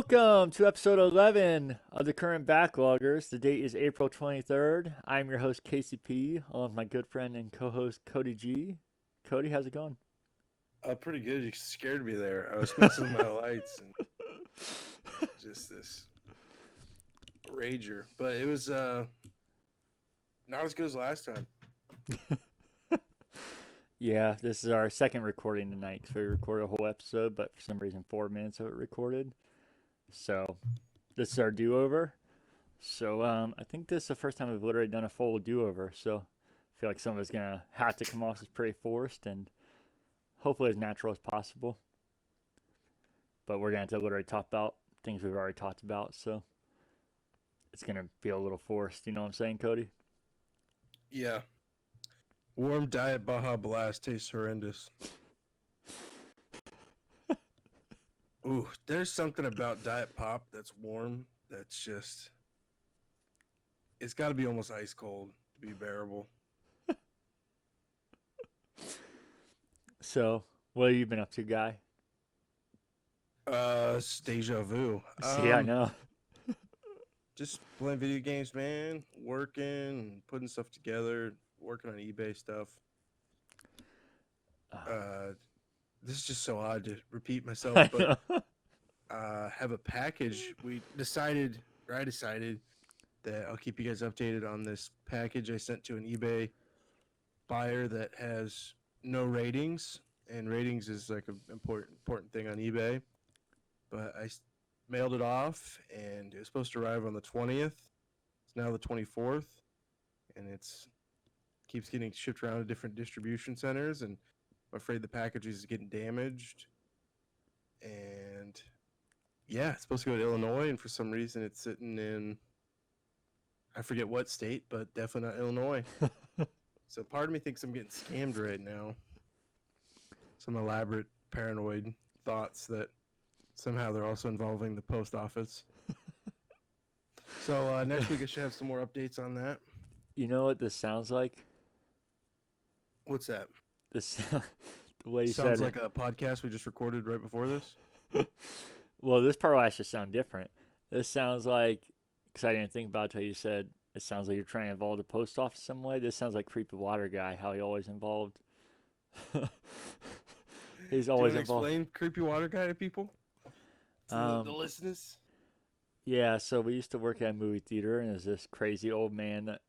Welcome to episode 11 of the Current Backloggers. The date is April 23rd. I'm your host, KCP, along with my good friend and co host, Cody G. Cody, how's it going? Pretty good. You scared me there. I was messing with my lights and just this rager, but it was not as good as last time. Yeah, this is our second recording tonight because we recorded a whole episode, but for some reason, 4 minutes of it recorded. So, this is our do over. So, I think this is the first time we've literally done a full do over. So, I feel like some of it's going to have to come off as pretty forced and hopefully as natural as possible. But we're going to have to literally talk about things we've already talked about. So, it's going to feel a little forced. You know what I'm saying, Cody? Yeah. Warm Diet Baja Blast tastes horrendous. Ooh, there's something about Diet Pop that's warm that's just... It's got to be almost ice cold to be bearable. So, what have you been up to, guy? Deja vu. See, I know. Just playing video games, man. Working, putting stuff together, working on eBay stuff. This is just so odd to repeat myself, I but know. have a package. I decided that I'll keep you guys updated on this package I sent to an eBay buyer that has no ratings, and ratings is like an important thing on eBay. But mailed it off, and it was supposed to arrive on the 20th. It's now the 24th, and it's keeps getting shipped around to different distribution centers, and I'm afraid the package is getting damaged. And yeah, it's supposed to go to Illinois, and for some reason it's sitting in, I forget what state, but definitely not Illinois. So part of me thinks I'm getting scammed right now. Some elaborate paranoid thoughts that somehow they're also involving the post office. So next week I should have some more updates on that. You know what this sounds like? What's that? This, the way you Sounds said like a podcast we just recorded right before this. it. Well, this part will actually sound different. This sounds like, because I didn't think about it until you said it sounds like you're trying to involve the post office some way. This sounds like Creepy Water Guy, how he always involved. He's Do you always want to involved. explain Creepy Water Guy to people? To the Um, listeners? yeah, so we used to work at a movie theater, and there's this crazy old man that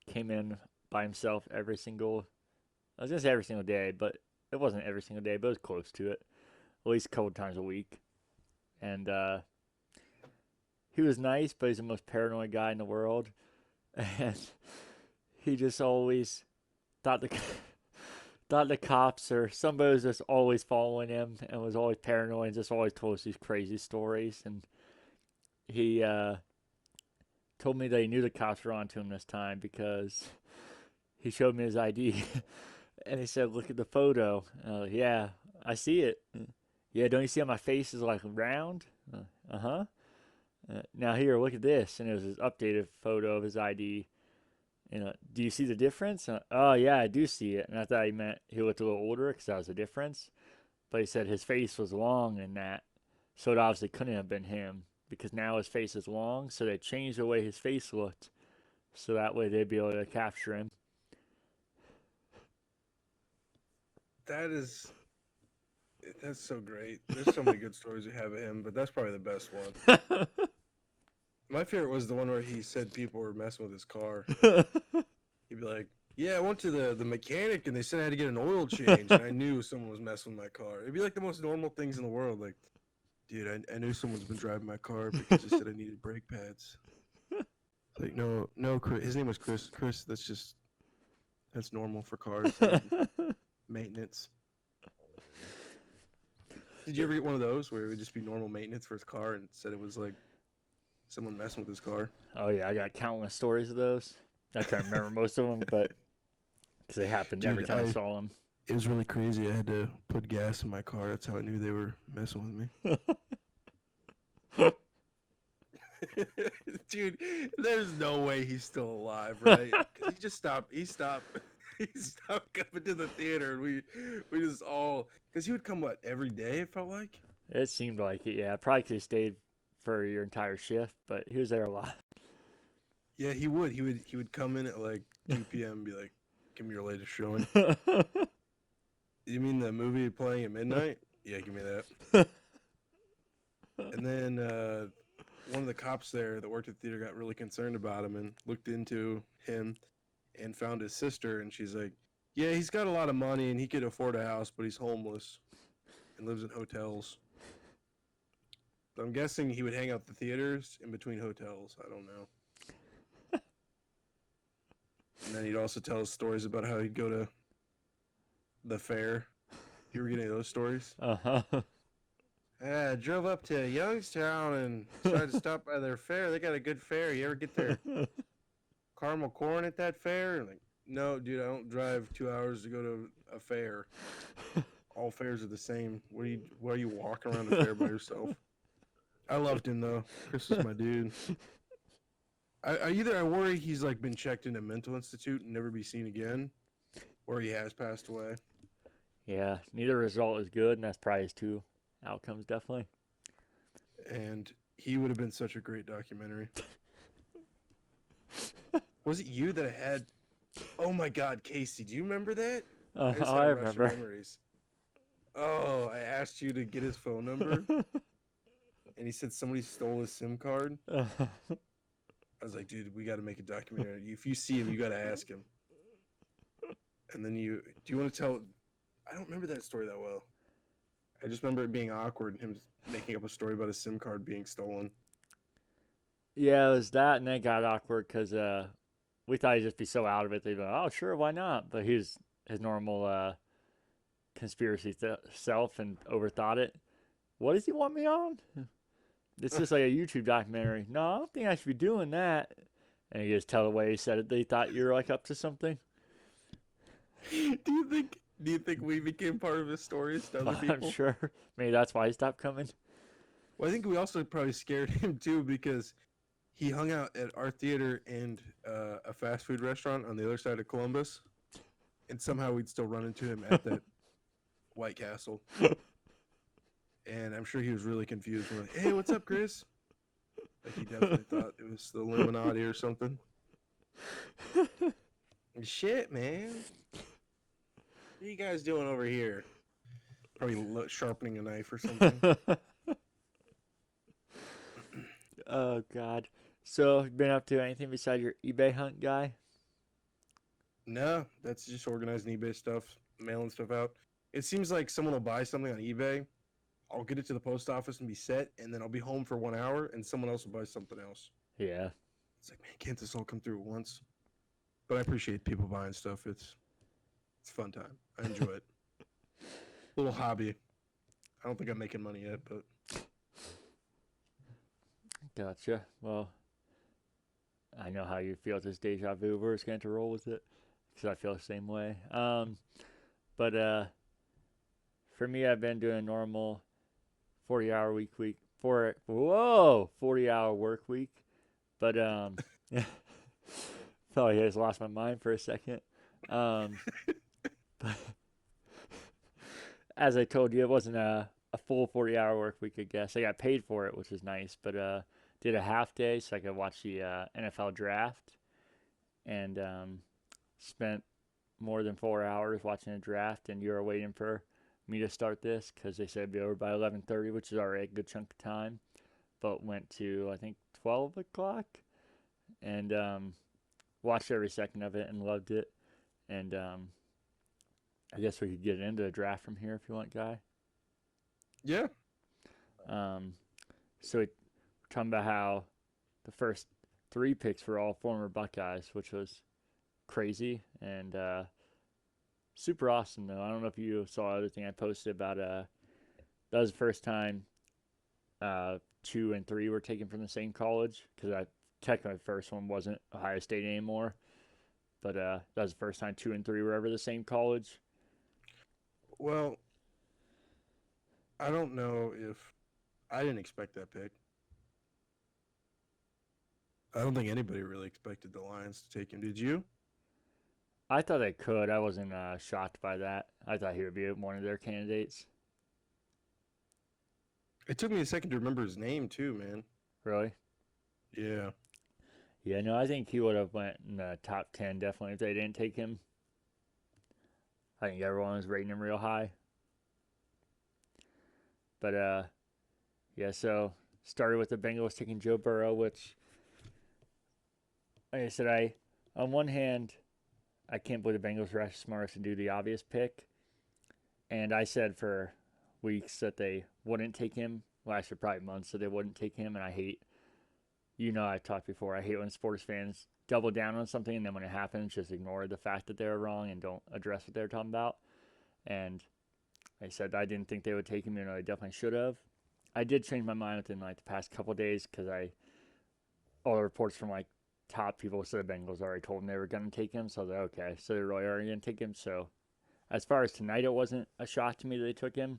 came in by himself every single, I was going to say every single day, but it wasn't every single day, but it was close to it, at least a couple times a week. And he was nice, but he's the most paranoid guy in the world. And he just always thought the thought the cops or somebody was just always following him and was always paranoid and just always told us these crazy stories. And he told me that he knew the cops were onto him this time because he showed me his ID and he said, "Look at the photo." Yeah, I see it. Yeah, don't you see how my face is like round? Uh huh. Now here, look at this, and it was his updated photo of his ID. Do you see the difference? Oh yeah, I do see it. And I thought he meant he looked a little older because that was the difference. But he said his face was long in that, so it obviously couldn't have been him because now his face is long. So they changed the way his face looked, so that way they'd be able to capture him. That is, that's so great. There's so many good stories we have of him, but that's probably the best one. My favorite was the one where he said people were messing with his car. He'd be like, "Yeah, I went to the mechanic and they said I had to get an oil change, and I knew someone was messing with my car." It'd be like the most normal things in the world. Like, dude, I knew someone's been driving my car because they said I needed brake pads. Like, no, Chris. His name was Chris. Chris, that's normal for cars. They need maintenance. Did you ever get one of those where it would just be normal maintenance for his car and said it was like someone messing with his car? Oh yeah, I got countless stories of those. I can't remember most of them, but because they happened every Dude, time I saw them. it was really crazy. I had to put gas in my car. That's how I knew they were messing with me. Dude, there's no way he's still alive, right? 'Cause he just stopped. He stopped. He stopped coming to the theater, and we just all because he would come every day. It felt like. It seemed like it, yeah. Probably 'cause he stayed for your entire shift, but he was there a lot. Yeah, he would. He would come in at like 2 p.m. and be like, "Give me your latest showing." You mean the movie playing at midnight? Yeah, give me that. And then one of the cops there that worked at the theater got really concerned about him and looked into him and found his sister. And she's like, "Yeah, he's got a lot of money and he could afford a house, but he's homeless and lives in hotels." So I'm guessing he would hang out at the theaters in between hotels. I don't know. And then he'd also tell us stories about how he'd go to the fair. You were getting those stories? Uh-huh. I drove up to Youngstown and decided to stop by their fair. They got a good fair. You ever get their caramel corn at that fair? Like, no, dude, I don't drive 2 hours to go to a fair. All fairs are the same. Why are you walking around the fair by yourself? I loved him though. Chris is my dude. I worry he's like been checked in a mental institute and never be seen again, or he has passed away. Yeah, neither result is good, and that's probably his two outcomes, definitely. And he would have been such a great documentary. Was it you that had? Oh my God, Casey, do you remember that? I just had I a rush of remember. memories. Oh, I asked you to get his phone number, and he said somebody stole his SIM card. I was like, dude, we got to make a documentary. If you see him, you got to ask him. And then do you want to tell? I don't remember that story that well. I just remember it being awkward and him making up a story about a SIM card being stolen. Yeah, it was that, and then it got awkward because we thought he'd just be so out of it. They'd be like, "Oh, sure, why not?" But he was his normal conspiracy self and overthought it. What does he want me on? It's just like a YouTube documentary. No, I don't think I should be doing that. And he just tell the way he said it. They thought you were like up to something. Do you think we became part of his stories to other I'm people? sure. Maybe that's why he stopped coming. Well, I think we also probably scared him too because he hung out at our theater and a fast food restaurant on the other side of Columbus, and somehow we'd still run into him at that White Castle. And I'm sure he was really confused. We're like, "Hey, what's up, Chris?" Like he definitely thought it was the Illuminati or something. Shit, man. What are you guys doing over here? Probably sharpening a knife or something. Oh God. So, you been up to anything besides your eBay hunt guy? No, that's just organizing eBay stuff, mailing stuff out. It seems like someone will buy something on eBay. I'll get it to the post office and be set, and then I'll be home for 1 hour, and someone else will buy something else. Yeah. It's like, man, can't this all come through at once? But I appreciate people buying stuff. It's a fun time. I enjoy it. Little hobby. I don't think I'm making money yet, but Gotcha. Well, I know how you feel. This deja vu. We're just going to roll with it because I feel the same way. But for me, I've been doing a normal 40-hour week. 40-hour work week. But felt like I just lost my mind for a second. But as I told you, it wasn't a full 40-hour work week, I guess. I got paid for it, which was nice, but did a half day so I could watch the NFLdraft and spent more than 4 hours watching the draft. And you were waiting for me to start this because they said it'd be over by 11:30, which is already a good chunk of time. But went to I think 12 o'clock and watched every second of it and loved it. And I guess we could get into the draft from here if you want, Guy. yeah. Um, so we're talking about how the first three picks were all former Buckeyes, which was crazy and super awesome. Though I don't know if you saw everything I posted about. That was the first time 2 and 3 were taken from the same college because I technically the first one wasn't Ohio State anymore, but that was the first time 2 and 3 were ever the same college. Well, I don't know if I didn't expect that pick. I don't think anybody really expected the Lions to take him. Did you? I thought they could. I wasn't shocked by that. I thought he would be one of their candidates. It took me a second to remember his name too, man. Really? Yeah. Yeah, no, I think he would have went in the top 10 definitely if they didn't take him. I think everyone was rating him real high. But yeah, so started with the Bengals taking Joe Burrow, which like I said, I on one hand, I can't believe the Bengals were actually smart enough to do the obvious pick. And I said for weeks that they wouldn't take him. Last year, probably months, that they wouldn't take him. And I hate, I talked before, I hate when sports fans double down on something and then when it happens, just ignore the fact that they're wrong and don't address what they're talking about. And I said I didn't think they would take him, they definitely should have. I did change my mind within like the past couple of days because all the reports from like top people said the Bengals already told them they were going to take him. So I was like, okay, so they really are going to take him. So as far as tonight, it wasn't a shock to me that they took him,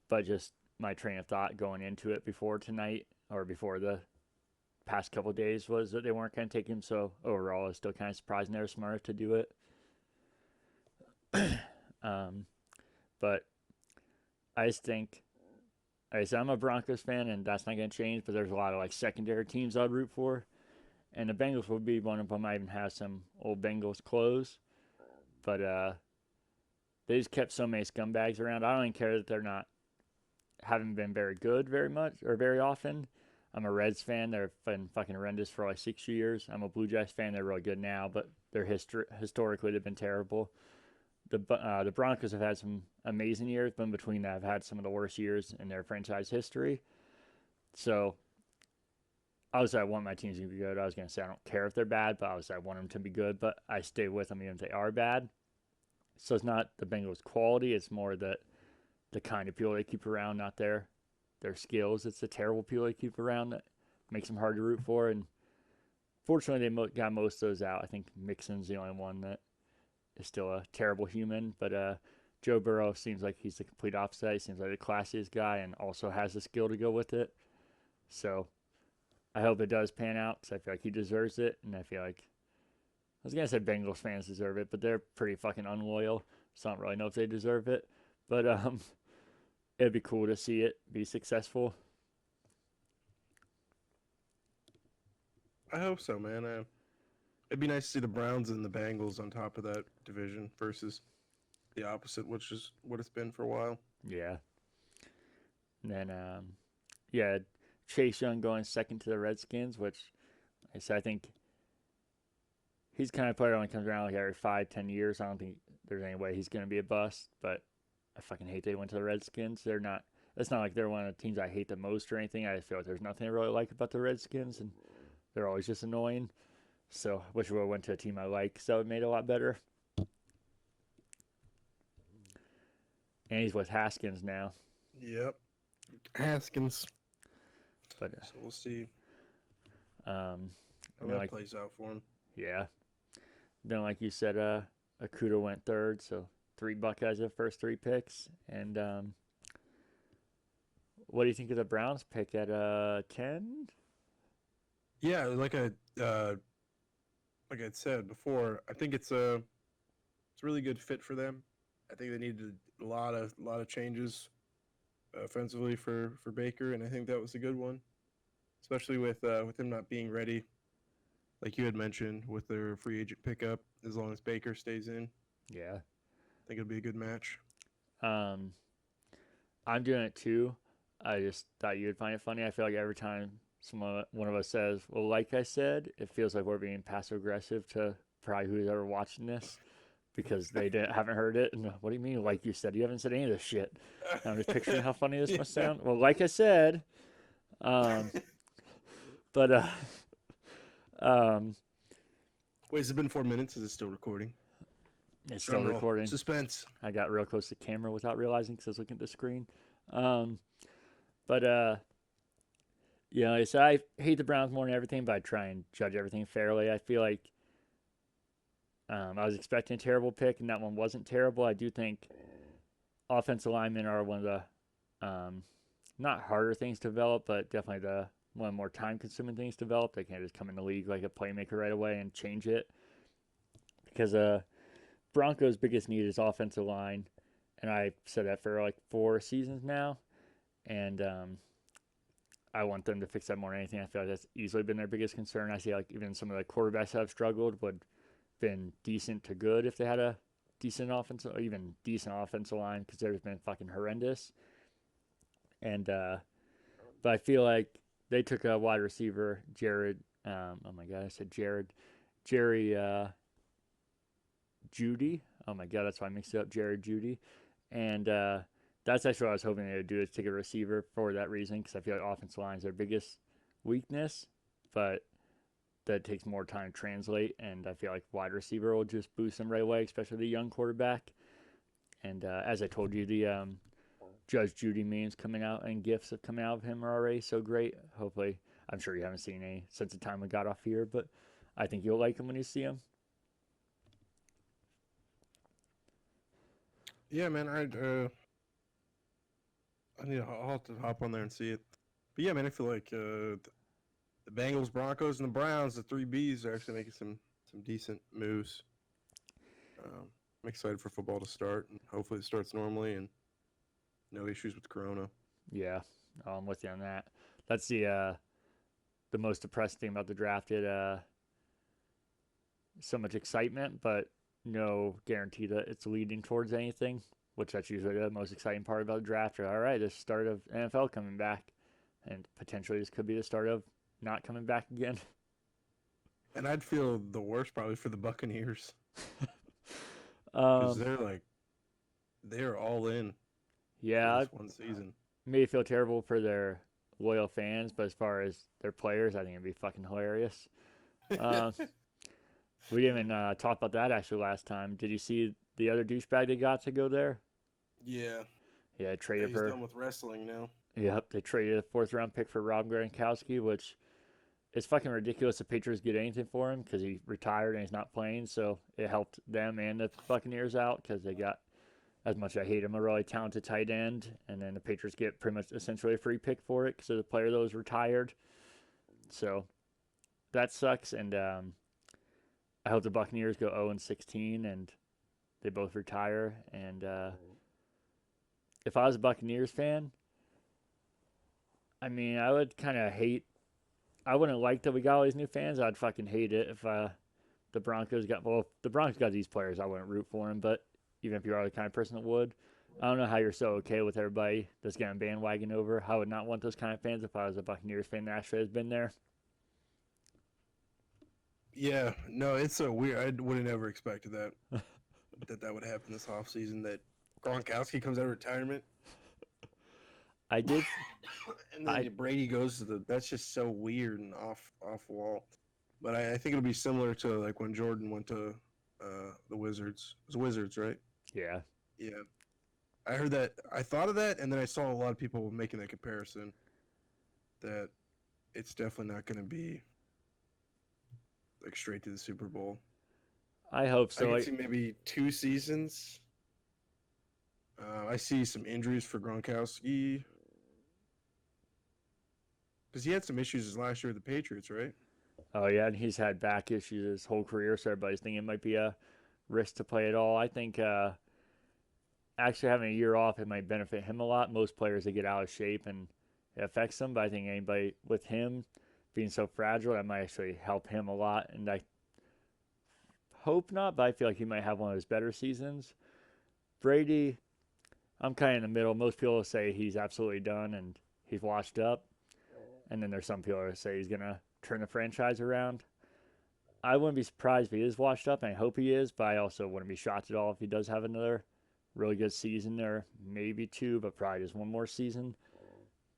but just my train of thought going into it before tonight or before the past couple of days was that they weren't going to take him. So overall, it's still kind of surprising they were smart to do it. um, but I just think, like I said, I'm a Broncos fan, and that's not going to change. But there's a lot of like secondary teams I'd root for, and the Bengals would be one of them. I even have some old Bengals clothes, but they just kept so many scumbags around. I don't even care that they're not haven't been very good very much or very often. I'm a Reds fan. They've been fucking horrendous for like 6 years. I'm a Blue Jays fan. They're really good now, but they're historically they've been terrible. The Broncos have had some amazing years, but in between that, have had some of the worst years in their franchise history. So obviously, I want my teams to be good. I was gonna say I don't care if they're bad, but obviously I want them to be good. But I stay with them even if they are bad. So it's not the Bengals' quality; it's more that the kind of people they keep around, not their skills. It's the terrible people they keep around that makes them hard to root for. And fortunately, they got most of those out. I think Mixon's the only one that is still a terrible human. But Joe Burrow seems like he's the complete opposite. He seems like the classiest guy and also has the skill to go with it. So I hope it does pan out because I feel like he deserves it. And I feel like I was gonna say Bengals fans deserve it, but they're pretty fucking unloyal, so I don't really know if they deserve it. But it'd be cool to see it be successful. I hope so, man. It'd be nice to see the Browns and the Bengals on top of that division versus the opposite, which is what it's been for a while. Yeah. And then yeah, Chase Young going second to the Redskins, which I said I think he's kind of player only comes around like every 5, 10 years. I don't think there's any way he's gonna be a bust, but I fucking hate they went to the Redskins. They're not. It's not like they're one of the teams I hate the most or anything. I feel like there's nothing I really like about the Redskins, and they're always just annoying. So I wish we would have went to a team I like, so it made it a lot better. And he's with Haskins now. Yep. Haskins. But So we'll see um, how then that like plays out for him. yeah, then like you said, Akuda went third, so three Buckeyes the first three picks. And what do you think of the Browns pick at 10? Yeah, like I said before, I think it's a really good fit for them. I think they needed a lot of changes offensively for Baker, and I think that was a good one, especially with him not being ready, like you had mentioned, with their free agent pickup. As long as Baker stays in, I Yeah. think it'll be a good match. Um, I'm doing it too. I just thought you would find it funny. I feel like every time one of us says, "Well, like I said," it feels like we're being passive aggressive to probably who's ever watching this because they haven't heard it. And what do you mean, like you said? You haven't said any of this shit. And I'm just picturing how funny this must Yeah. sound. Well, like I said, um, but um, Wait, has it been 4 minutes? Is it still recording? it's still Drum roll. recording. Suspense. I got real close to the camera without realizing because I was looking at the screen. Um, but so I hate the Browns more than everything, but I try and judge everything fairly. I feel like I was expecting a terrible pick, and that one wasn't terrible. I do think offensive linemen are one of the not harder things to develop, but definitely the one of the more time-consuming things to develop. They can't just come in the league like a playmaker right away and change it because Broncos' biggest need is offensive line, and I've said that for like 4 seasons now, and I want them to fix that more than anything. I feel like that's easily been their biggest concern. I see like even some of the quarterbacks that have struggled would been decent to good if they had a decent offensive or even decent offensive line because they've been fucking horrendous. And but I feel like they took a wide receiver, Jared. Oh my god, I said Jared, Jerry Judy. Oh my god, that's why I mixed it up, Jared Judy. And that's actually what I was hoping they would do is take a receiver for that reason because I feel like offensive line is their biggest weakness, but that takes more time to translate. And I feel like wide receiver will just boost them right away, especially the young quarterback. And as I told you, the Judge Judy memes coming out and gifs of coming out of him are already so great. Hopefully, I'm sure you haven't seen any since the time we got off here, but I think you'll like him when you see him. Yeah, man. I'll have to hop on there and see it. But yeah, man, I feel like the Bengals, Broncos, and the Browns, the three Bs, are actually making some decent moves. I'm excited for football to start, and hopefully it starts normally and no issues with Corona. Yeah, I'm with you on that. That's the most depressing thing about the draft. It so much excitement, but no guarantee that it's leading towards anything. Which that's usually the most exciting part about the draft. All right, the start of NFL coming back, and potentially this could be the start of not coming back again. And I'd feel the worst probably for the Buccaneers because um, they're all in for yeah, this it one season. may feel terrible for their loyal fans, but as far as their players, I think it'd be fucking hilarious. Um, we didn't even talk about that actually last time. Did you see the other douchebag they got to go there? Yeah, Yeah, yeah, traded he's for. done with wrestling now. Yep, they traded a fourth round pick for Rob Gronkowski, which is fucking ridiculous. The Patriots get anything for him because he retired and he's not playing. So it helped them and the Buccaneers out because they got, as much as I hate him, a really talented tight end, and then the Patriots get pretty much essentially a free pick for it because the player that was retired. So that sucks, and I hope the Buccaneers go 0-16 and they both retire. And if I was a Buccaneers fan, I mean, I would kind of hate. I wouldn't like that we got all these new fans. I'd fucking hate it if the Broncos got. Well, if the Broncos got these players, I wouldn't root for them. But even if you are the kind of person that would, I don't know how you're so okay with everybody that's getting bandwagon over. I would not want those kind of fans if I was a Buccaneers fan that actually has been there. Yeah, no, it's so weird. I would have never expected that would happen this offseason. That Gronkowski comes out of retirement, I did. and then I Brady goes to the. That's just so weird and off wall. But I think it'll be similar to like when Jordan went to the Wizards. It was Wizards, right? yeah. Yeah, I heard that. I thought of that, and then I saw a lot of people making that comparison. That it's definitely not going to be like straight to the Super Bowl. I hope I so. could see maybe 2 seasons. I see some injuries for Gronkowski because he had some issues his last year with the Patriots, right? Oh yeah, and he's had back issues his whole career, so everybody's thinking it might be a risk to play at all. I think actually having a year off it might benefit him a lot. Most players they get out of shape and it affects them, but I think anybody with him being so fragile that might actually help him a lot. And I hope not, but I feel like he might have one of his better seasons. Brady, I'm kind of in the middle. Most people say he's absolutely done and he's washed up, and then there's some people that say he's gonna turn the franchise around. I wouldn't be surprised if he is washed up, and I hope he is, but I also wouldn't be shocked at all if he does have another really good season or maybe two, but probably just one more season.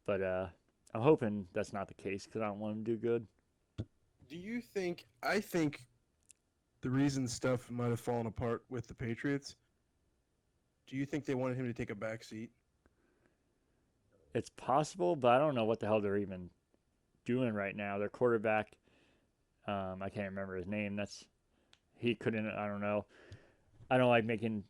But I'm hoping that's not the case because I don't want him to do good. Do you think? I think the reason stuff might have fallen apart with the Patriots. Do you think they wanted him to take a back seat? It's possible, but I don't know what the hell they're even doing right now. Their quarterback, I can't remember his name. That's he couldn't. I don't know. I don't like making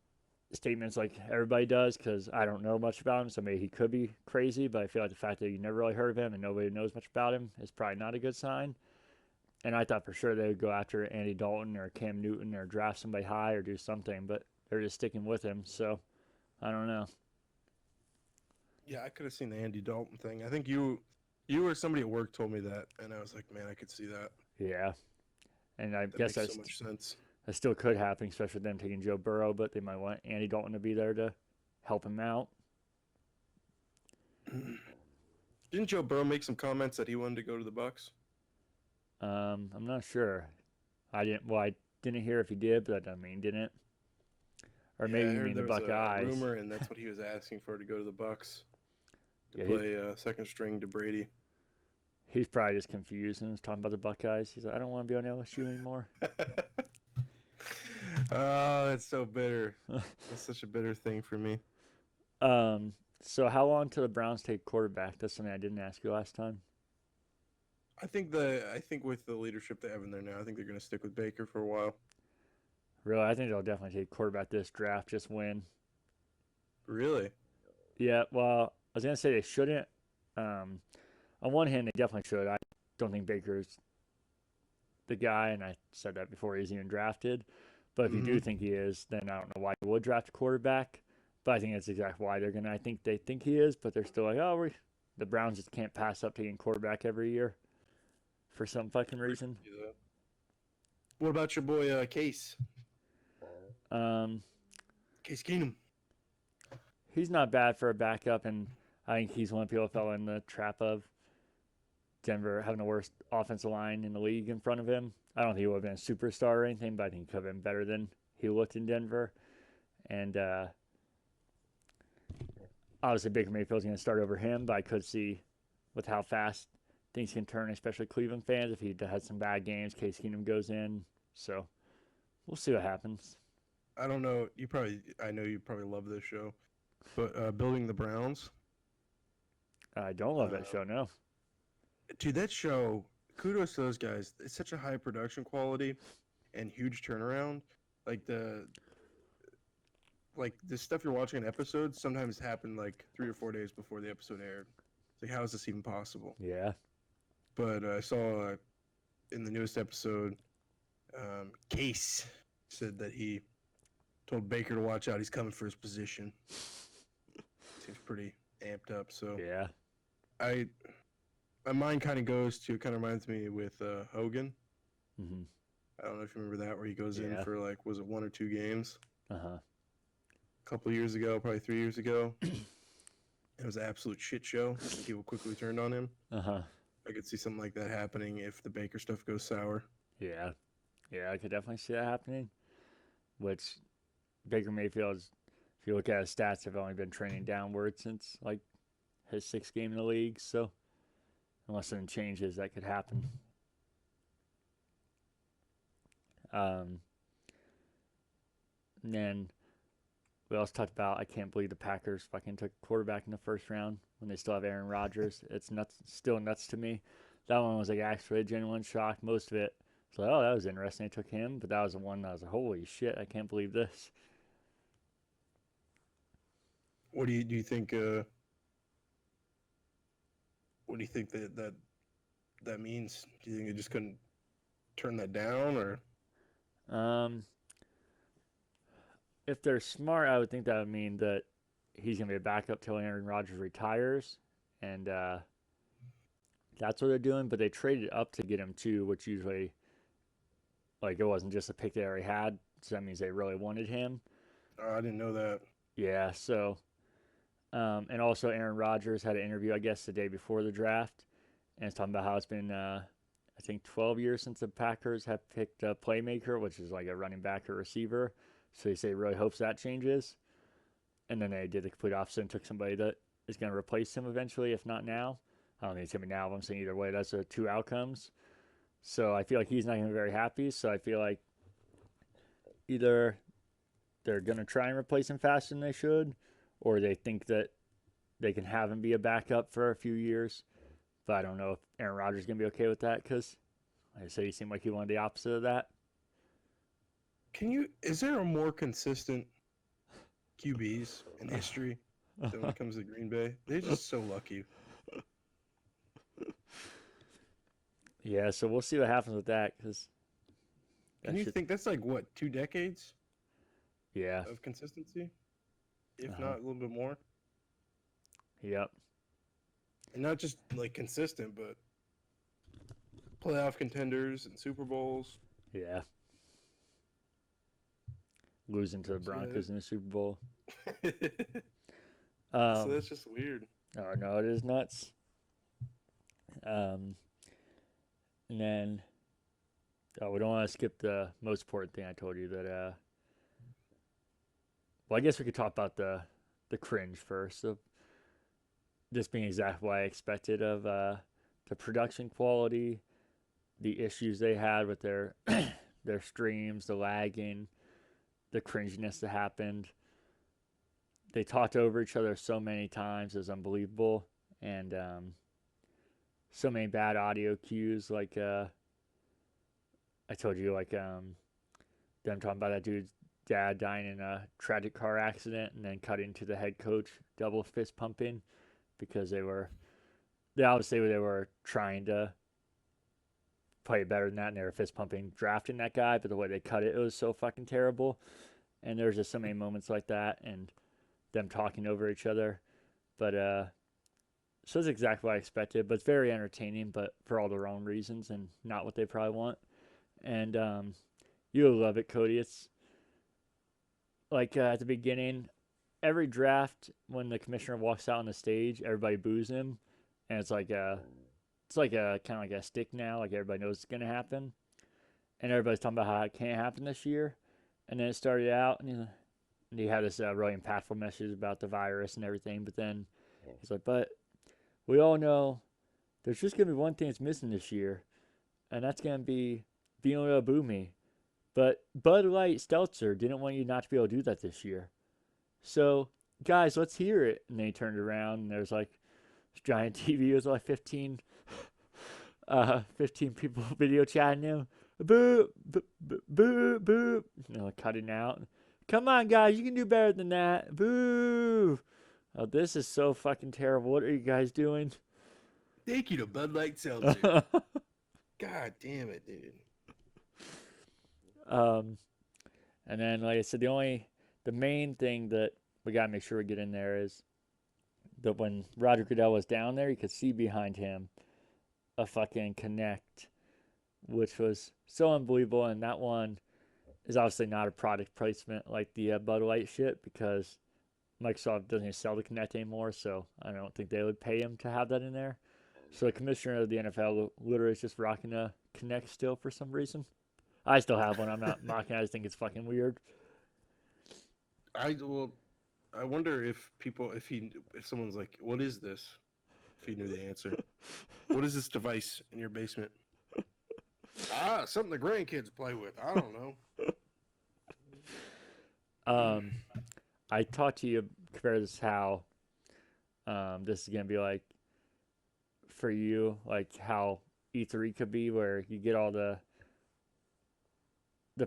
statements like everybody does because I don't know much about him. So maybe he could be crazy, but I feel like the fact that you never really heard of him and nobody knows much about him is probably not a good sign. And I thought for sure they would go after Andy Dalton or Cam Newton or draft somebody high or do something, but they're just sticking with him. So I don't know. Yeah, I could have seen the Andy Dalton thing. I think You or somebody at work told me that, and I was like, man, I could see that. Yeah, and I That guess makes so much sense. that still could happen, especially with them taking Joe Burrow, but they might want Andy Dalton to be there to help him out. Didn't Joe Burrow make some comments that he wanted to go to the Bucks? I'm not sure. I didn't. Well, I didn't hear if he did, but that doesn't mean he didn't. Or Yeah, maybe I you heard mean the there was a Buckeyes. rumor, and that's what he was asking for to go to the Bucks to Yeah, play second string to Brady. he's probably just confused and was talking about the Buckeyes. He's like, I don't want to be on LSU anymore. Oh, that's so bitter. That's such a bitter thing for me. um. So how long till the Browns take quarterback? That's something I didn't ask you last time. I think with the leadership they have in there now, I think they're going to stick with Baker for a while. Really, I think they'll definitely take quarterback this draft. Just win. Really? Yeah. Well, I was gonna say they shouldn't. Um. On one hand, they definitely should. I don't think Baker's the guy, and I said that before he's even drafted. But if you Mm-hmm. do think he is, then I don't know why you would draft a quarterback. But I think that's exactly why they're gonna. I think they think he is, but they're still like, oh, the Browns just can't pass up taking quarterback every year for some fucking reason. What about your boy Case? Um, Case Keenum. he's not bad for a backup, and I think he's one of the people that fell in the trap of Denver having the worst offensive line in the league in front of him. I don't think he would have been a superstar or anything, but I think he could have been better than he looked in Denver. And obviously Baker Mayfield's going to start over him, but I could see with how fast things can turn, especially Cleveland fans, if he had some bad games, Case Keenum goes in. So we'll see what happens. I don't know. I know you probably love this show, but Building the Browns. I don't love that Uh, show, no. dude, that show. Kudos to those guys. It's such a high production quality and huge turnaround. Like the stuff you're watching in episodes sometimes happen like 3 or 4 days before the episode aired. It's like, how is this even possible? Yeah. But I saw in the newest episode, Case said that he told Baker to watch out. He's coming for his position. Seems pretty amped up. So Yeah. I, my mind kind of goes to. It kind of reminds me with Hogan. Mm-hmm. I don't know if you remember that, where he goes in Yeah. for like, was it 1 or 2 games? Uh-huh. A couple of years ago, probably 3 years ago. It was an absolute shit show, and people quickly turned on him. Uh-huh. I could see something like that happening if the Baker stuff goes sour. Yeah. Yeah, I could definitely see that happening. Which Baker Mayfield's, if you look at his stats, have only been trending downward since like his sixth game in the league. So unless something changes, that could happen. Um, and then we also talked about I can't believe the Packers fucking took a quarterback in the first round when they still have Aaron Rodgers. It's nuts, still nuts to me. That one was like actually a genuine shock. Most of it was like, oh, that was interesting. They took him, but that was the one that was like, holy shit, I can't believe this. What do you think? What do you think that means? Do you think they just couldn't turn that down, or Um, if they're smart, I would think that would mean that he's gonna be a backup till Aaron Rodgers retires, and that's what they're doing. But they traded up to get him too, which usually like it wasn't just a pick they already had, so that means they really wanted him. oh, I didn't know that. Yeah, so and also Aaron Rodgers had an interview, I guess, the day before the draft, and it's talking about how it's been I think 12 years since the Packers have picked a playmaker, which is like a running back or receiver. So he say he really hopes that changes. And then they did the complete opposite and took somebody that is going to replace him eventually, if not now. I don't think it's going to be now, but I'm saying either way, that's the two outcomes. So I feel like he's not going to be very happy. So I feel like either they're going to try and replace him faster than they should, or they think that they can have him be a backup for a few years. But I don't know if Aaron Rodgers is going to be okay with that because, like I said, he seemed like he wanted the opposite of that. Is there a more consistent QBs in history than when it comes to Green Bay? They're just so lucky. Yeah, so we'll see what happens with that because Can that you shit. think that's like what, 2 decades Yeah. of consistency, if Uh-huh. not a little bit more? Yep. And not just like consistent, but playoff contenders and Super Bowls. Yeah, losing to the So Broncos in the Super Bowl. yeah, so Um, that's just weird. oh no, it is nuts. Um, and then we don't want to skip the most important thing I told you that. Well, I guess we could talk about the cringe first. So this being exactly what I expected of the production quality, the issues they had with their their streams, the lagging, the cringiness that happened. They talked over each other so many times; it was unbelievable, and so many bad audio cues. Like I told you, like them talking about that dude's dad dying in a tragic car accident, and then cutting to the head coach double fist pumping because they obviously they were trying to play better than that, and they were fist pumping drafting that guy, but the way they cut it, it was so fucking terrible. And there's just so many moments like that, and them talking over each other. But so it's exactly what I expected. But it's very entertaining, but for all the wrong reasons and not what they probably want. And you'll love it, Cody. It's like at the beginning, every draft when the commissioner walks out on the stage, everybody boos him, and it's like a kind of like a stick now. Like everybody knows it's gonna happen, and everybody's talking about how it can't happen this year. And then it started out, and he had this really impactful message about the virus and everything. But then he's like, "But we all know there's just gonna be one thing that's missing this year, and that's gonna be being able to boo me. But Bud Light Stelzer didn't want you not to be able to do that this year. So, guys, let's hear it." And then he turned around, and there's like this giant TV. It was like 15 people video chatting him. Boo, boo, boo, boo, boo. You know, cutting out. Come on, guys, you can do better than that. Boo. Oh, this is so fucking terrible. What are you guys doing? Thank you to Bud Light Seltzer. God damn it, dude. um, and then, like I said, the main thing that we gotta make sure we get in there is that when Roger Goodell was down there, you could see behind him a fucking Connect, which was so unbelievable. And that one is obviously not a product placement like the Bud Light shit because Microsoft doesn't even sell the Connect anymore, so I don't think they would pay him to have that in there. So the commissioner of the NFL literally is just rocking a Connect still for some reason. I still have one. I'm not mocking. I just think it's fucking weird. I well, I wonder if people, if someone's like, "What is this?" If he knew the answer, what is this device in your basement? Something the grandkids play with. I don't know. Um, I talked to you compare this how this is gonna be like for you, like how E3 could be, where you get all the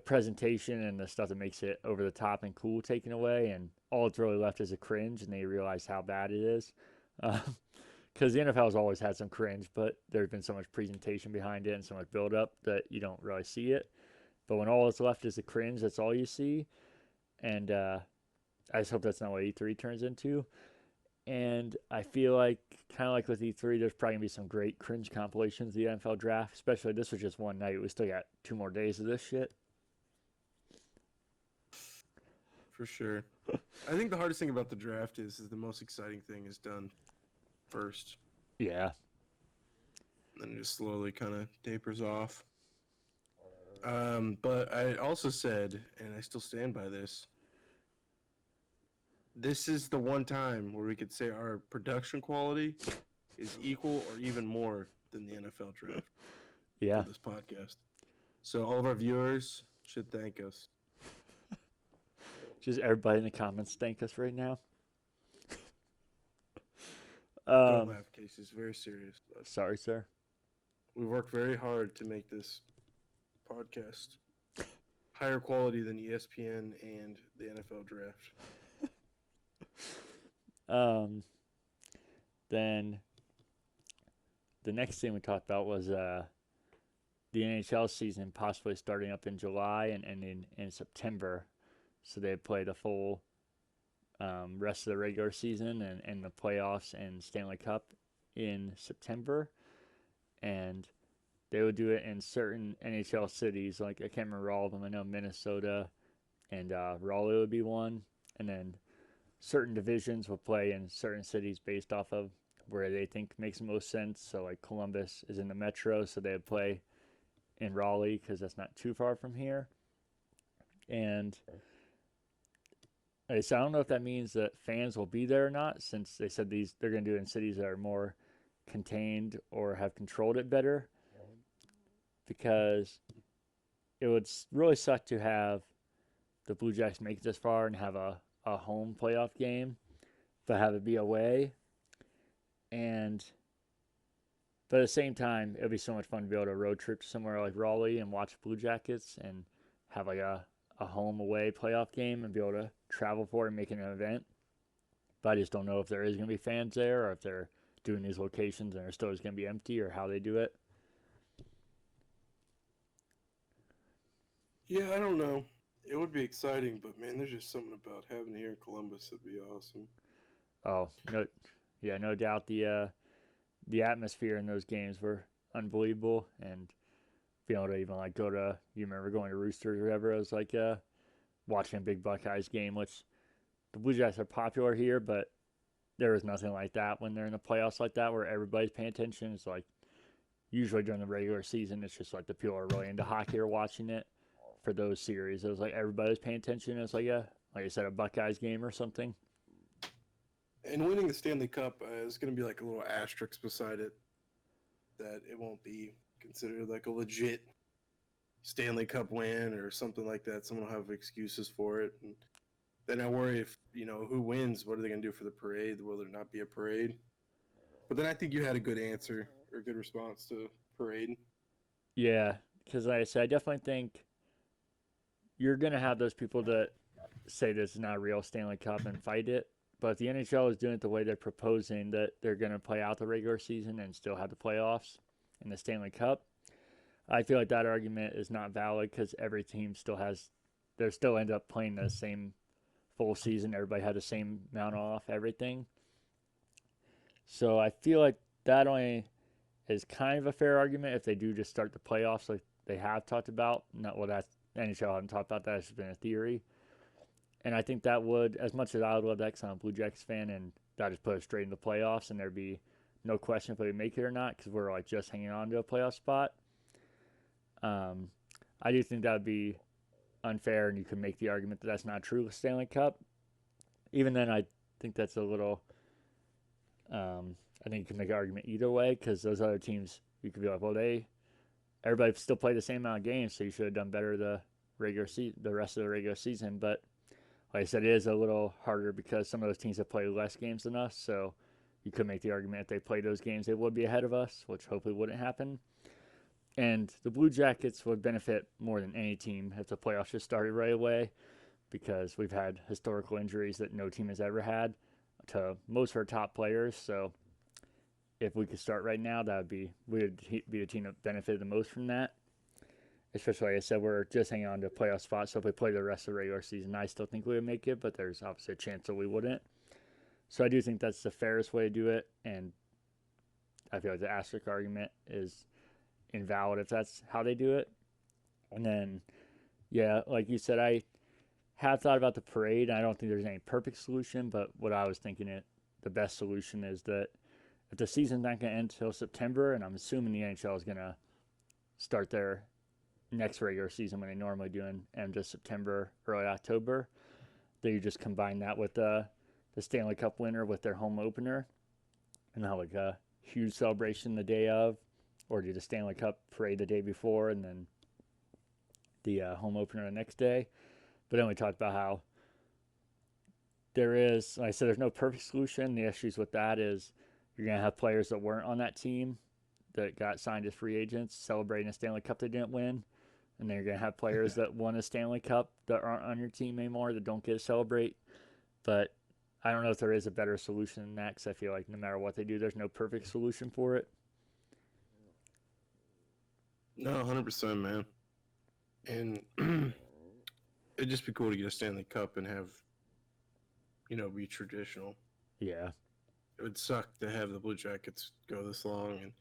presentation and the stuff that makes it over the top and cool taken away, and all it's really left is a cringe, and they realize how bad it is. Because the NFL has always had some cringe, but there's been so much presentation behind it and so much build up that you don't really see it. But when all that's left is the cringe, that's all you see. And I just hope that's not what E3 turns into. And I feel like, kind of like with E3, there's probably going to be some great cringe compilations of the NFL draft, especially this was just one night. We still got 2 more days of this shit. For sure. I think the hardest thing about the draft is the most exciting thing is done first, Yeah. and then it just slowly kind of tapers off. But I also said, and I still stand by this. This is the one time where we could say our production quality is equal or even more than the NFL draft for Yeah. this podcast. So all of our viewers should thank us. Just everybody in the comments thank us right now. Don't laugh, Casey. It's very serious. But Sorry, sir. we worked very hard to make this podcast higher quality than ESPN and the NFL draft. Um, then the next thing we talked about was the NHL season possibly starting up in July and ending in September. So they play the full rest of the regular season and the playoffs and Stanley Cup in September, and they would do it in certain NHL cities. Like I can't remember all of them. I know Minnesota and Raleigh would be one, and then certain divisions will play in certain cities based off of where they think makes the most sense. So like Columbus is in the metro, so they would play in Raleigh because that's not too far from here. And so I don't know if that means that fans will be there or not, since they said they're going to do it in cities that are more contained or have controlled it better. Because it would really suck to have the Blue Jackets make it this far and have a home playoff game, but have it be away. And but at the same time, it would be so much fun to be able to road trip to somewhere like Raleigh and watch Blue Jackets and have like a home away playoff game and be able to travel for it and make it an event. But I just don't know if there is going to be fans there or if they're doing these locations and they're still just going to be empty or how they do it. Yeah, I don't know. It would be exciting, but man, there's just something about having it here in Columbus that'd be awesome. Oh no, yeah, no doubt the atmosphere in those games were unbelievable, and being able to even like go to you remember going to Roosters or whatever. It was like watching a big Buckeyes game, which the Blue Jays are popular here, but there is nothing like that when they're in the playoffs like that where everybody's paying attention. It's like usually during the regular season, it's just like the people are really into hockey or watching it. For those series, it was like everybody's paying attention. It's like like I said, a Buckeyes game or something. And winning the Stanley Cup is going to be like a little asterisk beside it that it won't be considered like a legit Stanley Cup win or something like that. Someone will have excuses for it. And then I worry if, who wins, what are they going to do for the parade? Will there not be a parade? But then I think you had a good answer or a good response to parade. Yeah, because like I said, I definitely think you're gonna have those people that say this is not a real Stanley Cup and fight it. But if the NHL is doing it the way they're proposing, that they're going to play out the regular season and still have the playoffs in the Stanley Cup, I feel like that argument is not valid because every team still has, they still end up playing the same full season. Everybody had the same amount off, everything. So I feel like that only is kind of a fair argument if they do just start the playoffs like they have talked about. Not well, that's NHL haven't talked about that. It's been a theory. And I think that would, as much as I would love that, because I'm a Blue Jackets fan, and that just put us straight into the playoffs, and there'd be no question if we make it or not, because we're like just hanging on to a playoff spot. Um, I do think that would be unfair, and you could make the argument that that's not true with Stanley Cup. Even then, I think that's a little. I think you can make an argument either way, because those other teams, you could be like, well, everybody still played the same amount of games, so you should have done better the rest of the regular season, but like I said, it is a little harder because some of those teams have played less games than us. So you could make the argument if they played those games, they would be ahead of us, which hopefully wouldn't happen. And the Blue Jackets would benefit more than any team if the playoffs just started right away because we've had historical injuries that no team has ever had to most of our top players. So if we could start right now, we would be the team that benefited the most from that. Especially, like I said, we're just hanging on to a playoff spot. So if we play the rest of the regular season, I still think we would make it, but there's obviously a chance that we wouldn't. So I do think that's the fairest way to do it, and I feel like the asterisk argument is invalid if that's how they do it. And then, yeah, like you said, I have thought about the parade. I don't think there's any perfect solution, but what I was thinking the best solution is that if the season's not going to end until September, and I'm assuming the NHL is going to start their next regular season when they normally do in end of September, early October. They just combine that with the Stanley Cup winner with their home opener and have like a huge celebration the day of, or do the Stanley Cup parade the day before and then the home opener the next day. But then we talked about how there is, like I said, there's no perfect solution. The issues with that is you're going to have players that weren't on that team that got signed as free agents celebrating a Stanley Cup they didn't win. And then you're going to have players that won a Stanley Cup that aren't on your team anymore that don't get to celebrate. But I don't know if there is a better solution than that because I feel like no matter what they do, there's no perfect solution for it. No, 100%, man. And it'd just be cool to get a Stanley Cup and have, be traditional. Yeah. it would suck to have the Blue Jackets go this long, and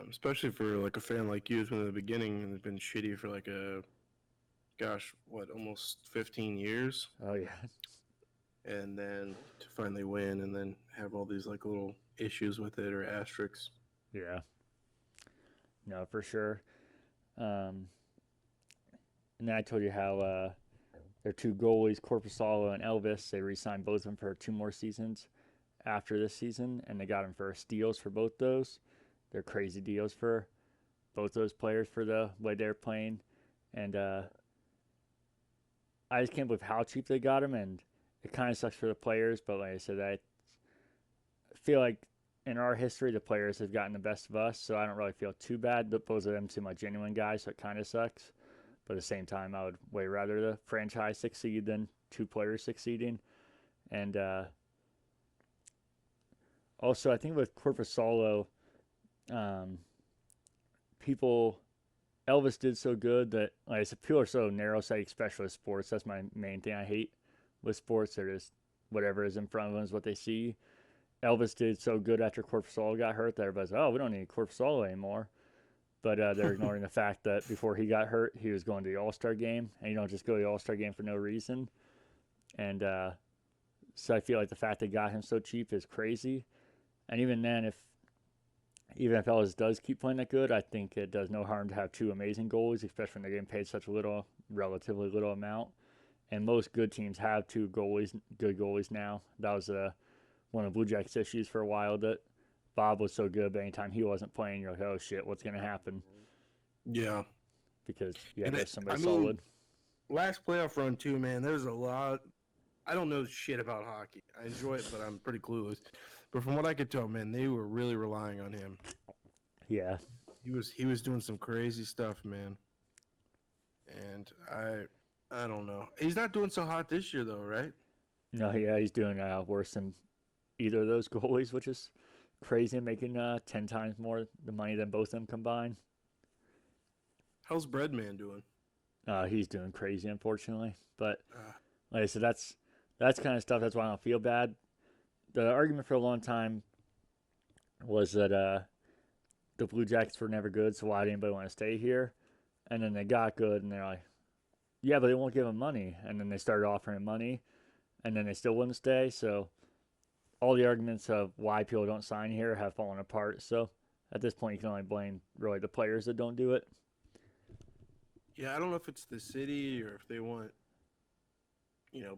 especially for like a fan like you, from the beginning, and it's been shitty for like a gosh, what, almost 15 years, Oh yeah, and then to finally win, and then have all these like little issues with it or asterisks. yeah, no, for sure. Um, and then I told you how their two goalies, Corpusalo and Elvis, they re-signed both of them for 2 more seasons after this season, and they got them for steals for both those. They're crazy deals for both those players for the way they're playing, and I just can't believe how cheap they got them. And it kind of sucks for the players, but like I said, I feel like in our history, the players have gotten the best of us, so I don't really feel too bad. But both of them seem like genuine guys, so it kind of sucks. But at the same time, I would way rather the franchise succeed than two players succeeding. And also, I think with Corpusalo, um, people Elvis did so good that like I said, people are so narrow sighted, especially with sports. That's my main thing I hate with sports. They're just whatever is in front of them is what they see. Elvis did so good after Corpusalo got hurt that everybody's like, oh, we don't need Corpusalo anymore. But they're ignoring the fact that before he got hurt, he was going to the All Star game, and you don't just go to the All Star game for no reason. And so I feel like the fact they got him so cheap is crazy. And even then, if Ellis does keep playing that good, I think it does no harm to have two amazing goalies, especially when they're getting paid such a little, relatively little amount. And most good teams have two goalies, good goalies now. That was one of Blue Jackets' issues for a while. That Bob was so good, but anytime he wasn't playing, you're like, oh shit, what's going to happen? Yeah, Because you got and to have it, somebody I mean, solid. last playoff run too, man. There's a lot. I don't know shit about hockey. I enjoy it, but I'm pretty clueless. But from what I could tell, man, they were really relying on him. Yeah. He was doing some crazy stuff, man. And I don't know. He's not doing so hot this year though, right? No, yeah, he's doing worse than either of those goalies, which is crazy, making 10 times more the money than both of them combined. How's Breadman doing? He's doing crazy, unfortunately. But Uh, like I said, that's kind of stuff. That's why I don't feel bad. The argument for a long time was that the Blue Jackets were never good, so why did anybody want to stay here? And then they got good, and they're like, yeah, but they won't give him money. And then they started offering him money, and then they still wouldn't stay. So all the arguments of why people don't sign here have fallen apart. So at this point, you can only blame really the players that don't do it. yeah, I don't know if it's the city or if they want,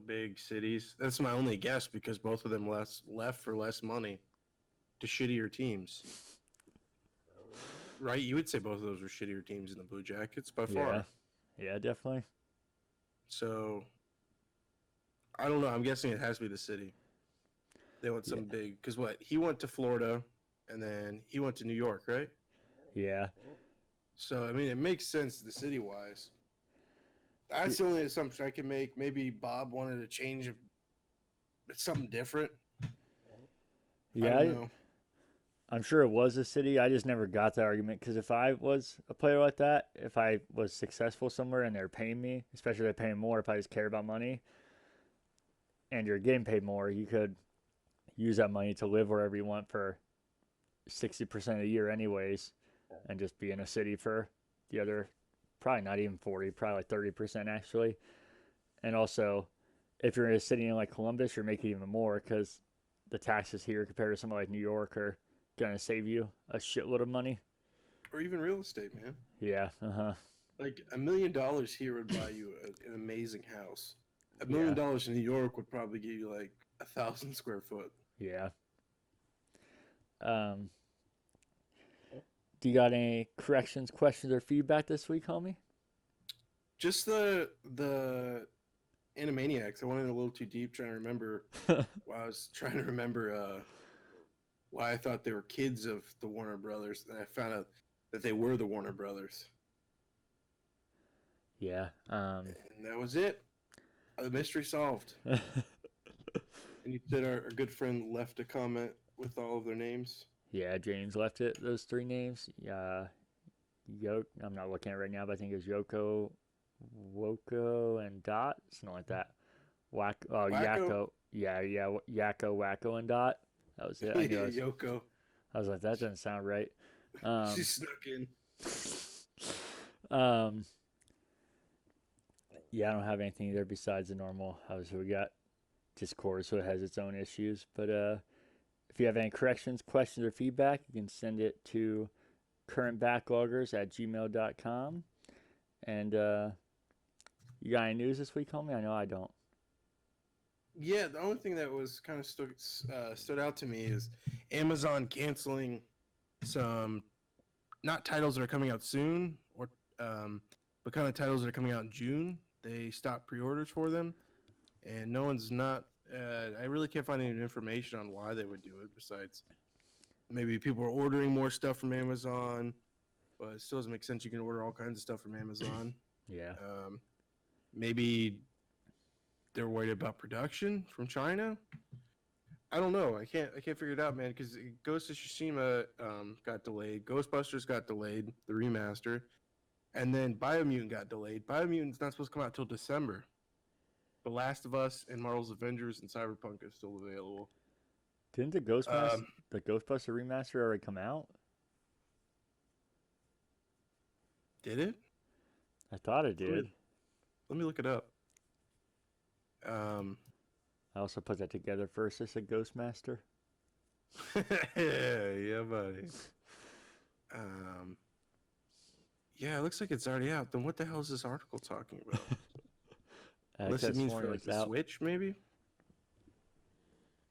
big cities. That's my only guess because both of them left for less money to shittier teams. Right? You would say both of those were shittier teams in the Blue Jackets by Yeah, far. yeah, definitely. So I don't know. I'm guessing it has to be the city. They want Yeah, some big because what he went to Florida and then he went to New York, right? yeah, So I mean, it makes sense the city wise. That's the only assumption I can make. Maybe Bob wanted to change something different. I yeah. don't know. I'm sure it was a city. I just never got the argument because if I was a player like that, if I was successful somewhere and they're paying me, especially if they're paying more, if I just care about money and you're getting paid more, you could use that money to live wherever you want for 60% of the year, anyways, and just be in a city for the other, probably not even 40, probably like 30% actually. And also, if you're in a city like Columbus, you're making even more because the taxes here compared to somewhere like New York are going to save you a shitload of money. Or even real estate, man. Yeah, uh-huh. Like $1 million here would buy you an amazing house. A million Yeah, dollars in New York would probably give you like 1,000 square foot. yeah. Um, do you got any corrections, questions, or feedback this week, homie? Just the Animaniacs. I went in a little too deep trying to remember. Well, I was trying to remember why I thought they were kids of the Warner Brothers, and I found out that they were the Warner Brothers, Yeah. and that was it. The mystery solved. And you said our good friend left a comment with all of their names. Yeah, James left it. Those three names. I'm not looking at it right now, but I think it was Yoko, Woko, and Dot. Something like that. Wacko. Yakko. Yeah, Yakko, Wacko, and Dot. That was it. I knew Yeah, Yoko. I was like, that doesn't sound right. She Um, snuck in. um, yeah, I don't have anything either besides the normal. Obviously, we got Discord, so it has its own issues. But if you have any corrections, questions, or feedback, you can send it to currentbackloggers@gmail.com. And you got any news this week, homie? I know I don't. Yeah, the only thing that was kind of stood out to me is Amazon canceling some not titles that are coming out soon, or but kind of titles that are coming out in June. They stopped pre-orders for them, and no one's not. I really can't find any information on why they would do it. Besides, maybe people are ordering more stuff from Amazon, but it still doesn't make sense. You can order all kinds of stuff from Amazon. Yeah. Um, maybe they're worried about production from China. I don't know. I can't figure it out, man. Because Ghost of Tsushima got delayed. Ghostbusters got delayed, the remaster, and then Biomutant got delayed. Biomutant's not supposed to come out till December. The Last of Us and Marvel's Avengers and Cyberpunk is still available. Didn't Um, the Ghostbuster remaster already come out? did it? I thought it Let me did. let me look it up. Um, I also put that together first. It's a Ghostmaster. yeah, buddy. Um, yeah, it looks like it's already out. Then what the hell is this article talking about? I Unless could it have means sworn for it like was the out. Switch, maybe.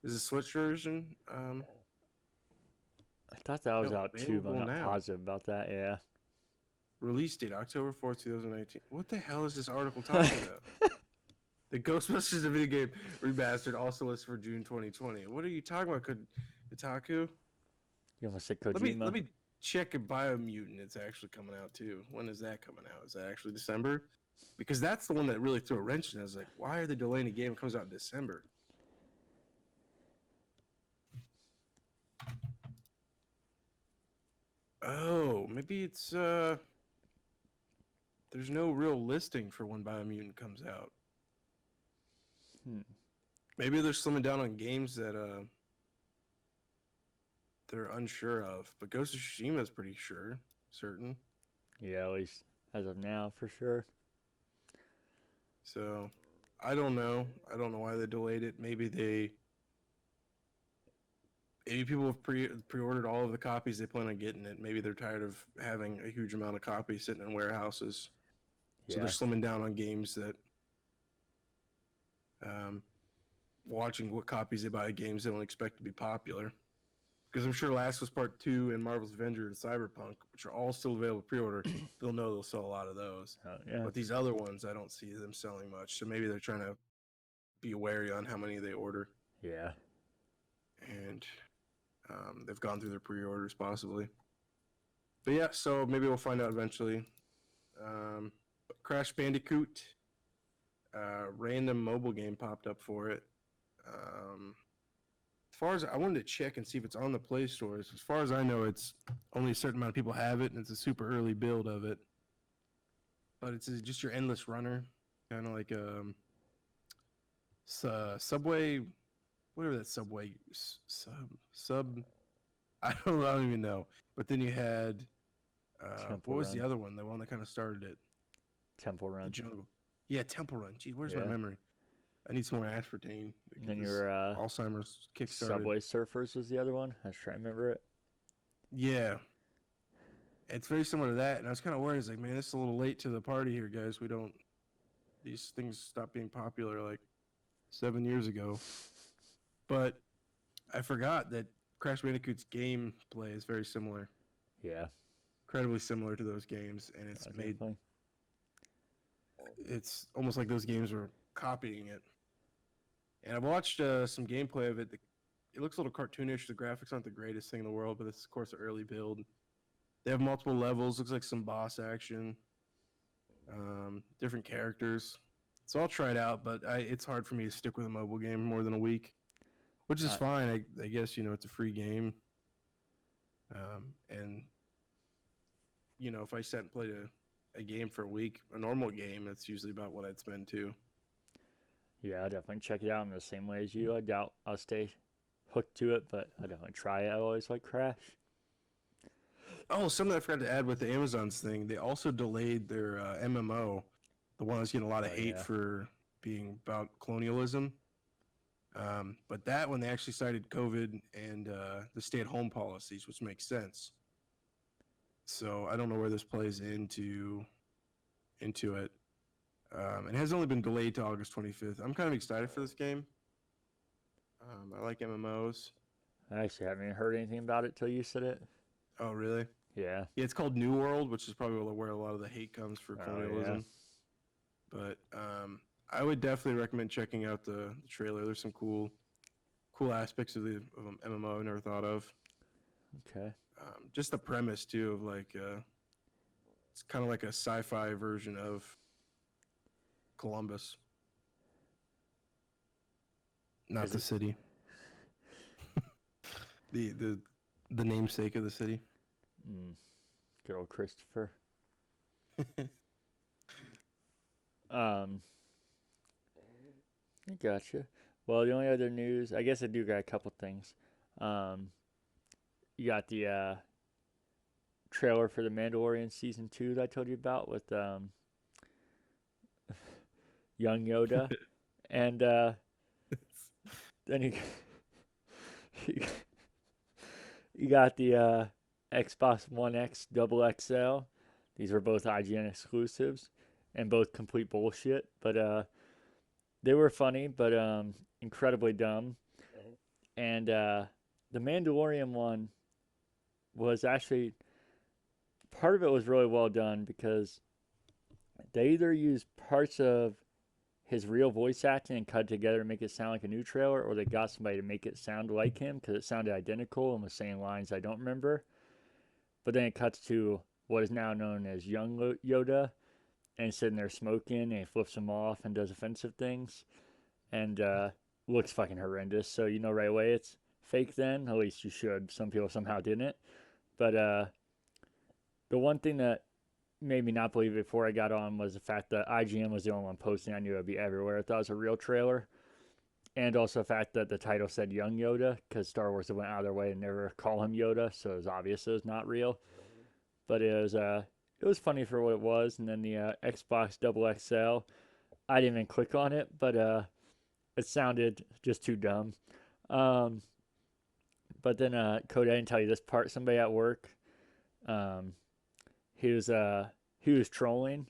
Is the Switch version? I thought that was No, out too, but I'm available not now. positive about that. Yeah. Release date October 4th, 2019. What the hell is this article talking about? The Ghostbusters the video game remastered also listed for June 2020. What are you talking about, Kotaku? You almost said Let me Kojima. let me check if Biomutant it's actually coming out too. When is that coming out? Is that actually December? Because that's the one that really threw a wrench in. I was like, why are they delaying a game that comes out in December? Oh, maybe it's there's no real listing for when Biomutant comes out. Hmm. Maybe they're slimming down on games that they're unsure of. But Ghost of Tsushima is pretty certain. Yeah, at least as of now, for sure. So I don't know. I don't know why they delayed it. Maybe people have pre-ordered all of the copies they plan on getting it. Maybe they're tired of having a huge amount of copies sitting in warehouses. So they're Yeah. slimming down on games that um, watching what copies they buy of games they don't expect to be popular. Because I'm sure Last of Us Part 2 and Marvel's Avenger and Cyberpunk, which are all still available pre-order, they'll know they'll sell a lot of those. Yeah. But these other ones, I don't see them selling much. So maybe they're trying to be wary on how many they order. Yeah. And they've gone through their pre-orders possibly. But yeah, so maybe we'll find out eventually. Crash Bandicoot, random mobile game popped up for it. As far as I wanted to check and see if it's on the Play stores. As far as I know, it's only a certain amount of people have it, and it's a super early build of it. But it's just your endless runner, kind of like Subway, whatever that Subway sub. I don't even know. But then you had Temple what was the Run. other one? The one that kind of started it, Temple the Run. jungle. Yeah, Temple Run. Gee, where's my Yeah. memory? I need some more aspartame to And get then this your Alzheimer's kick started. Subway Surfers was the other one. I was trying to remember it. Yeah, it's very similar to that. And I was kind of worried. I was like, man, this is a little late to the party here, guys. We don't. These things stopped being popular like 7 years ago. But I forgot that Crash Bandicoot's gameplay is very similar, Yeah. incredibly similar to those games, and Definitely. it's almost like those games were copying it. And I've watched some gameplay of it. It looks a little cartoonish. The graphics aren't the greatest thing in the world, but it's of course an early build. They have multiple levels. Looks like some boss action, different characters. So I'll try it out, but it's hard for me to stick with a mobile game more than a week, which is Uh, fine. I guess it's a free game, and if I sat and played a game for a week, a normal game, that's usually about what I'd spend too. yeah, I'll definitely check it out in the same way as you. I doubt I'll stay hooked to it, but I definitely try it. I always like Crash. Oh, something I forgot to add with the Amazon's thing. They also delayed their MMO, the one that's getting a lot of Oh hate yeah. for being about colonialism. But that one they actually cited COVID and the stay-at-home policies, which makes sense. So I don't know where this plays into it. It has only been delayed to August 25th. I'm kind of excited for this game. I like MMOs. I actually haven't even heard anything about it till you said it. Oh, really? Yeah. Yeah, it's called New World, which is probably where a lot of the hate comes for Oh yeah. colonialism. But I would definitely recommend checking out the trailer. There's some cool aspects of the of MMO I never thought of. Okay. Just the premise too of like it's kind of like a sci-fi version of Columbus, not Is the it? city. The namesake of the city. Mm, good old Christopher. Um, I gotcha. Well, the only other news, I guess I do got a couple things. Um, you got the trailer for the Mandalorian season 2 that I told you about with young Yoda, and then you, you got the Xbox One X Double XL. These were both IGN exclusives, and both complete bullshit. But they were funny, but incredibly dumb. And the Mandalorian one was actually part of it was really well done because they either used parts of his real voice acting and cut it together to make it sound like a new trailer, or they got somebody to make it sound like him because it sounded identical and was saying lines I don't remember. But then it cuts to what is now known as young Yoda, and he's sitting there smoking, and he flips him off and does offensive things, and looks fucking horrendous. So you know right away it's fake. Then at least you should. Some people somehow didn't. But the one thing that made me not believe it before I got on was the fact that IGN was the only one posting. I knew it would be everywhere. I thought it was a real trailer. And also the fact that the title said Young Yoda, because Star Wars went out of their way to never call him Yoda, so it was obvious it was not real. But it was funny for what it was. And then the Xbox Double XL, I didn't even click on it, but it sounded just too dumb. Um, but then Cody, I didn't tell you this part. Somebody at work, um, he was he was trolling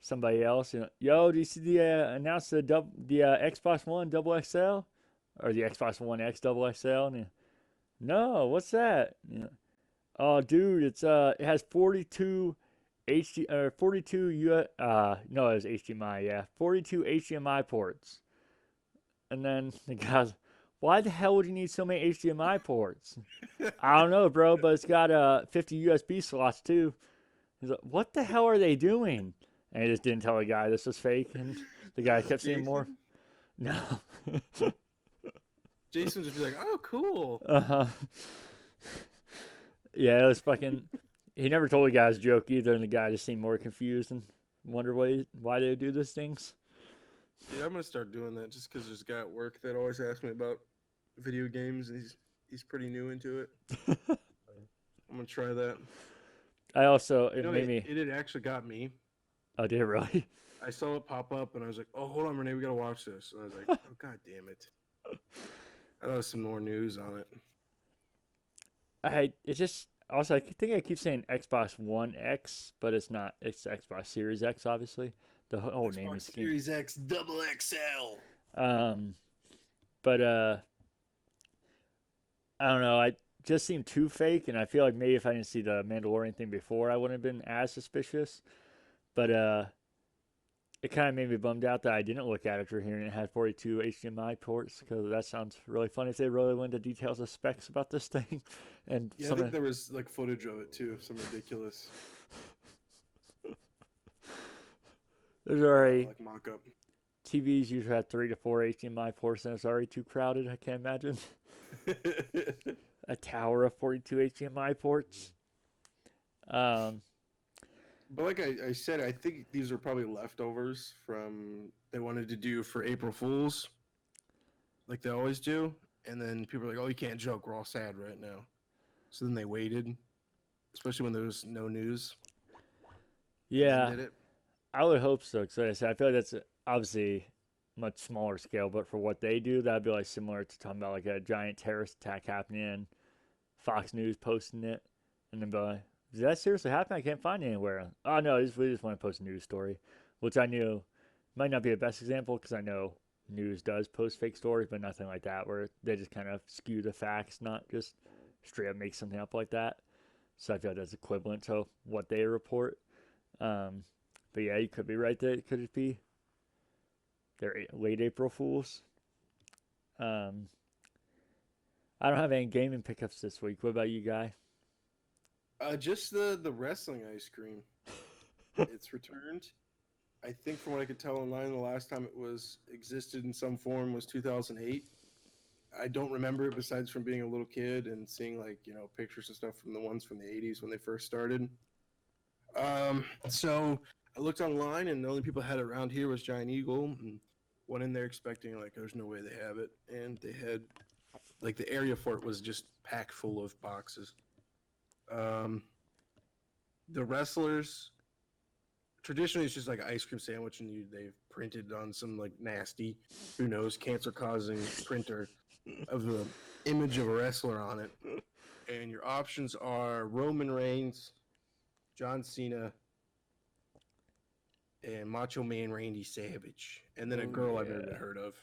somebody else. You know, yo, do you see the announced the Xbox One Double XL or the Xbox One X Double XL? And no, what's that? You know, oh, dude, it has 42 HD or 42 no, it was HDMI, yeah, 42 HDMI ports. And then the guy's, why the hell would you need so many HDMI ports? I don't know, bro, but it's got 50 USB slots too. He's like, what the hell are they doing? And he just didn't tell the guy this was fake, and the guy kept seeing more. Jason? No. Jason just be like, "Oh, cool." Uh huh. Yeah, it was fucking. He never told the guy's joke either, and the guy just seemed more confused and wondered why they would do those things. Yeah, I'm gonna start doing that just because there's a guy at work that always asks me about video games, and he's pretty new into it. I'm gonna try that. I also You it know, made it, me. it had actually got me. Oh, did it really? I saw it pop up, and I was like, "Oh, hold on, Renee, we gotta watch this." And I was like, "Oh, god damn it!" I thought some more news on it. I it just also I think I keep saying Xbox One X, but it's not. It's Xbox Series X, obviously. The whole naming Xbox scheme. Series X Double XL. Um, but I don't know. I just seemed too fake, and I feel like maybe if I didn't see the Mandalorian thing before, I wouldn't have been as suspicious. But it kind of made me bummed out that I didn't look at it for hearing it had 42 HDMI ports because that sounds really funny if they really went into details of specs about this thing. And Yeah, I think there was like footage of it too, some ridiculous there's already like mock-up. TVs usually have 3 to 4 HDMI ports, and it's already too crowded. I can't imagine a tower of 42 HDMI ports. Um, But like I said, I think these are probably leftovers from they wanted to do for April Fools, like they always do. And then people are like, "Oh, you can't joke. We're all sad right now." So then they waited, especially when there was no news, and then Yeah, did it. I would hope so. Because like I said, I feel like that's obviously much smaller scale, but for what they do, that'd be like similar to talking about like a giant terrorist attack happening and Fox News posting it, and then be like, "Did that seriously happen? I can't find it anywhere." Oh no, we just want to post a news story, which I knew might not be the best example because I know news does post fake stories, but nothing like that where they just kind of skew the facts, not just straight up make something up like that. So I feel like that's equivalent to what they report. Um, but yeah, you could be right there. Could it be they're late April Fools? Um, I don't have any gaming pickups this week. What about you, guy? Just the wrestling ice cream. It's returned. I think from what I could tell online, the last time it was existed in some form was 2008. I don't remember it besides from being a little kid and seeing like pictures and stuff from the ones from the 80s when they first started. So I looked online and the only people had it around here was Giant Eagle and went in there expecting like there's no way they have it, and they had like the area for it was just packed full of boxes. Um, the wrestlers traditionally it's just like an ice cream sandwich and they've printed on some like nasty, who knows, cancer causing printer of the image of a wrestler on it, and your options are Roman Reigns, John Cena, and Macho Man Randy Savage, and then a Oh girl I've never yeah, even heard of.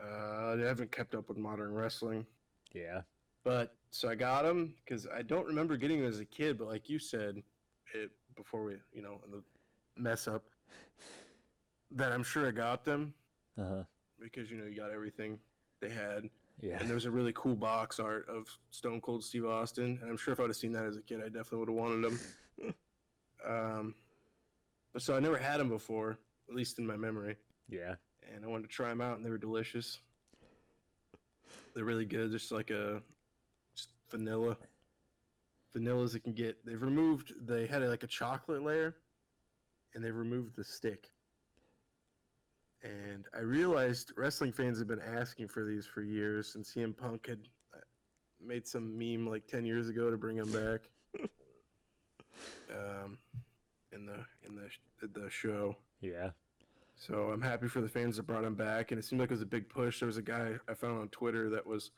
I haven't kept up with modern wrestling, yeah, but so I got them because I don't remember getting them as a kid, but like you said, it before we in the mess up that I'm sure I got them uh huh, because you got everything they had, yeah. and there was a really cool box art of Stone Cold Steve Austin, and I'm sure if I'd have seen that as a kid, I definitely would have wanted them. Um, but so I never had them before, at least in my memory, Yeah. and I wanted to try them out, and they were delicious. They're really good, just like a just vanilla as it can get. They had like a chocolate layer, and they removed the stick. And I realized wrestling fans have been asking for these for years, and CM Punk had made some meme like 10 years ago to bring him back. Um, in the show. Yeah. So I'm happy for the fans that brought him back, and it seemed like it was a big push. There was a guy I found on Twitter that was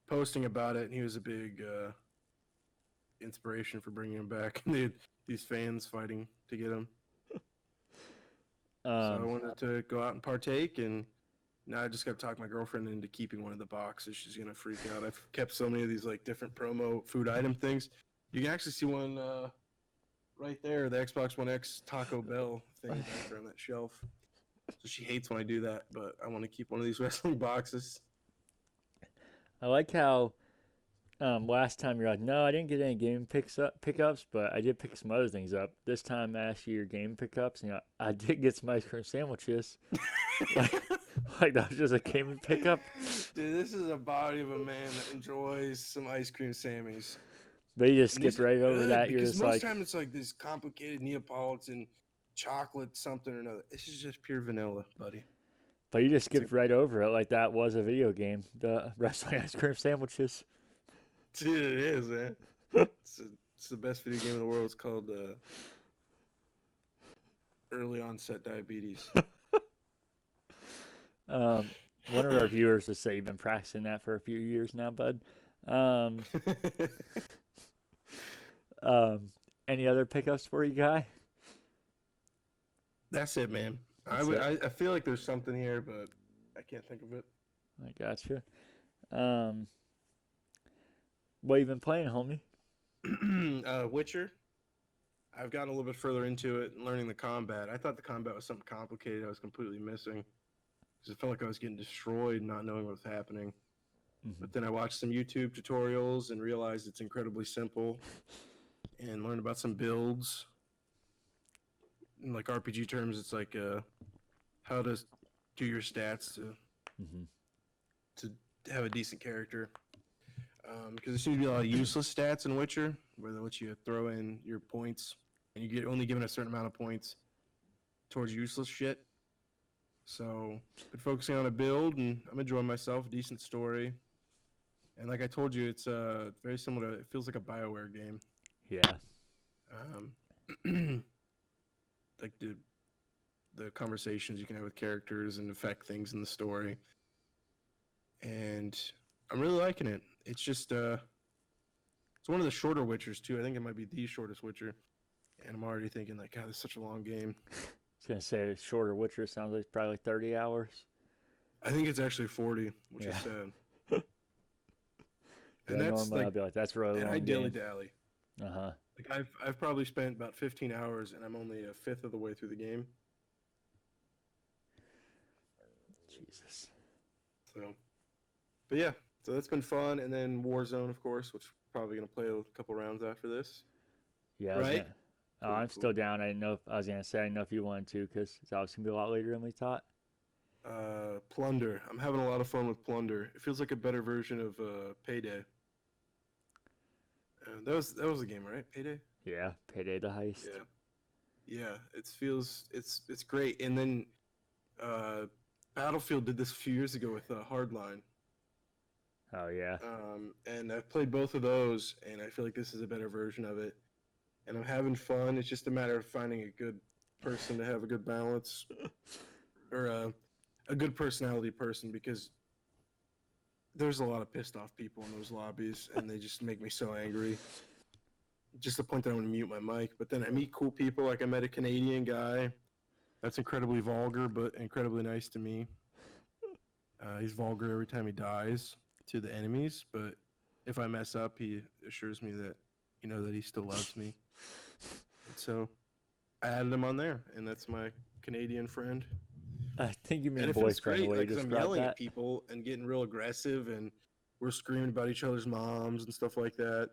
posting about it, and he was a big inspiration for bringing him back. And they had these fans fighting to get him. So I Um. wanted to go out and partake, and now I just got to talk my girlfriend into keeping one of the boxes. She's gonna freak out. I've kept so many of these like different promo food item things. You can actually see one right there, the Xbox One X Taco Bell thing back there on that shelf. So she hates when I do that, but I want to keep one of these wrestling boxes. I like how last time you're like, no, I didn't get any game pickups, but I did pick some other things up. This time I asked you your game pickups, and I did get some ice cream sandwiches. like, like that was just a gaming pickup. Dude, this is a body of a man that enjoys some ice cream sammies. But you just And these skipped are right over good that. You're because just most like, time it's like this complicated Neapolitan chocolate something or another. This is just pure vanilla, buddy. but you just It's a, skipped right over it. Like that was a video game. The wrestling ice cream sandwiches. dude, it is, man. It's, a, it's the best video game in the world. It's called Early Onset Diabetes. Um, one of our viewers would say you've been practicing that for a few years now, bud. Um, um, any other pickups for you, guy? That's it, man. That's it. I feel like there's something here, but I can't think of it. I gotcha. Um, what you been playing, homie? Witcher. I've gotten a little bit further into it and learning the combat. I thought the combat was something complicated I was completely missing because it felt like I was getting destroyed, not knowing what was happening. Mm-hmm. But then I watched some YouTube tutorials and realized it's incredibly simple and learned about some builds. In like RPG terms, it's like how to do your stats Mm-hmm. to have a decent character. Because there seems to be a lot of useless stats in Witcher, where they let you throw in your points, and you get only given a certain amount of points towards useless shit. So been focusing on a build, and I'm enjoying myself. Decent story, and like I told you, it's very similar to. It feels like a Bioware game. Yeah. Um, like the conversations you can have with characters and affect things in the story, and I'm really liking it. It's just it's one of the shorter Witchers too. I think it might be the shortest Witcher, and I'm already thinking like, God, this is such a long game. I was gonna say shorter Witcher sounds like probably 30 hours. I think it's actually 40, which is Yeah. sad. And Yeah, that's normally like, I'd be like, that's a really man, I long dilly game. dally. Uh huh. Like I've probably spent about 15 hours, and I'm only a fifth of the way through the game. Jesus. So, but yeah, so that's been fun. And then Warzone, of course, which probably gonna play a couple rounds after this. Yeah, I was Right? gonna. Cool, I'm still cool. down. I didn't know if I was gonna say I didn't know if you wanted to because it's obviously gonna be a lot later than we thought. Plunder. I'm having a lot of fun with Plunder. It feels like a better version of Payday. That was a game, right? Payday. Yeah, Payday the heist. Yeah, yeah. It feels it's great. And then uh, Battlefield did this a few years ago with Hardline. Oh yeah. And I've played both of those, and I feel like this is a better version of it. And I'm having fun. It's just a matter of finding a good person to have a good balance, or a good personality person, because there's a lot of pissed off people in those lobbies, and they just make me so angry. Just the point that I'm going to mute my mic. But then I meet cool people. Like I met a Canadian guy that's incredibly vulgar, but incredibly nice to me. He's vulgar every time he dies to the enemies, but if I mess up, he assures me that that he still loves me. And so I added him on there, and that's my Canadian friend. I think you And mean it feels boyfriend the great, way you like, because I'm described yelling at that. people and getting real aggressive, and we're screaming about each other's moms and stuff like that.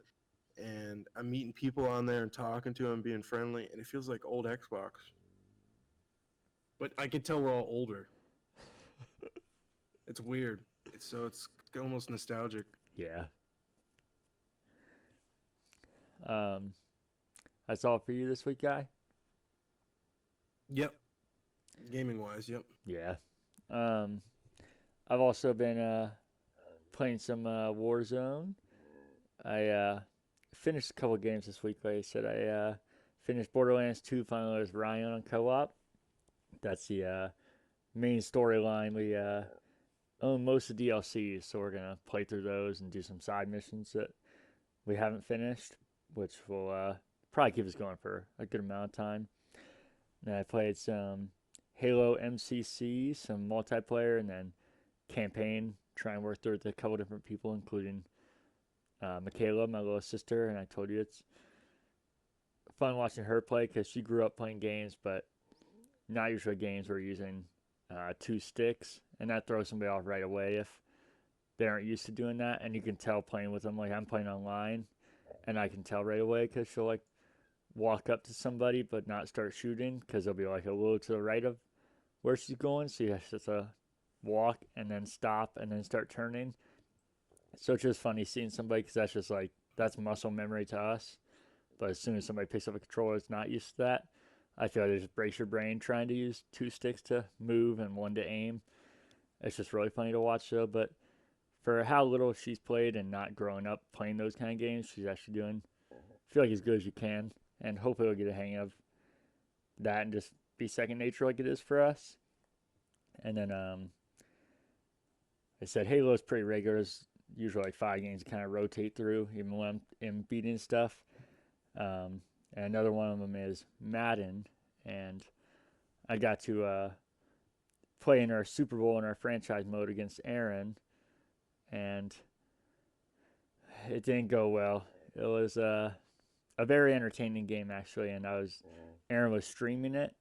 And I'm meeting people on there and talking to them, being friendly, and it feels like old Xbox. But I can tell we're all older. It's weird. It's almost nostalgic. Yeah. Um, that's all for you this week, guy. Yep. Gaming wise, yep. Yeah. Um, I've also been playing some Warzone. I finished a couple games this week. Like I said, I finished Borderlands 2 finally with Ryan on co-op. That's the main storyline. We own most of the DLCs, so we're gonna play through those and do some side missions that we haven't finished, which will probably keep us going for a good amount of time. And I played some Halo MCC, some multiplayer, and then campaign. Try and work through it with a couple different people, including Michaela, my little sister. And I told you it's fun watching her play because she grew up playing games, but not usually games where you're using two sticks, and that throws somebody off right away if they aren't used to doing that. And you can tell playing with them. Like I'm playing online, and I can tell right away because she'll like walk up to somebody but not start shooting because they'll be like a little to the right of where she's going. So you have to walk and then stop and then start turning. So it's just funny seeing somebody because that's just like that's muscle memory to us. But as soon as somebody picks up a controller that's not used to that, I feel like they just breaks your brain trying to use two sticks to move and one to aim. It's just really funny to watch though. But for how little she's played and not growing up playing those kind of games, she's actually doing I feel like as good as you can. And hopefully we'll get a hang of that and just be second nature like it is for us. And then I said Halo is pretty regular. It's usually like 5 games to kind of rotate through, even when I'm in beating stuff. And another one of them is Madden, and I got to play in our Super Bowl in our franchise mode against Aaron, and it didn't go well. It was a very entertaining game actually, and Aaron was streaming it,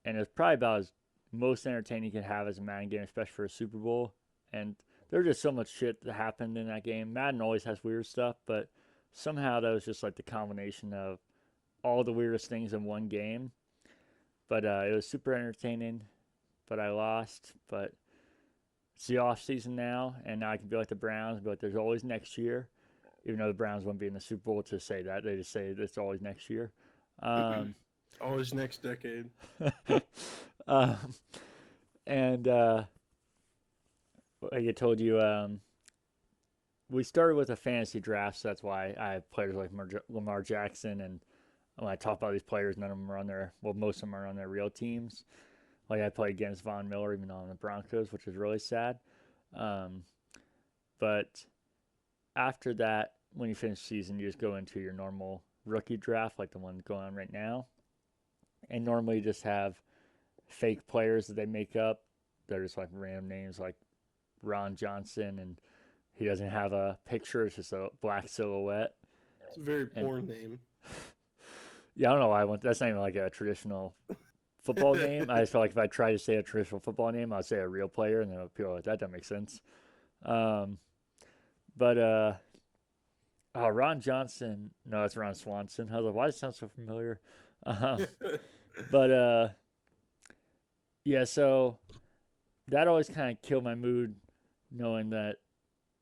and it was probably about as most entertaining you can have as a Madden game, especially for a Super Bowl. And there's just so much shit that happened in that game. Madden always has weird stuff, but somehow that was just like the combination of all the weirdest things in one game. But it was super entertaining. But I lost. But it's the off season now, and now I can be like the Browns. But there's always next year, even though the Browns won't be in the Super Bowl to say that. They just say it's always next year. Um, Always next decade. um, And like I told you, we started with a fantasy draft, so that's why I have players like Lamar Jackson. And when I talk about these players, none of them are on their, well, most of them are on their real teams. Like I played against Von Miller, even though I'm the Broncos, which is really sad. Um, but after that, when you finish the season, you just go into your normal rookie draft, like the one going on right now. And normally you just have fake players that they make up. They're just like random names like Ron Johnson, and he doesn't have a picture, it's just a black silhouette. It's a very And poor name. yeah, I don't know why I went. That's not even like a traditional football name. I just felt like if I tried to say a traditional football name, I'd say a real player, and then people are like that. That makes sense. Um, but oh, Ron Johnson. No, it's Ron Swanson. I was like, why does it sound so familiar? Um, but yeah. So that always kind of killed my mood, knowing that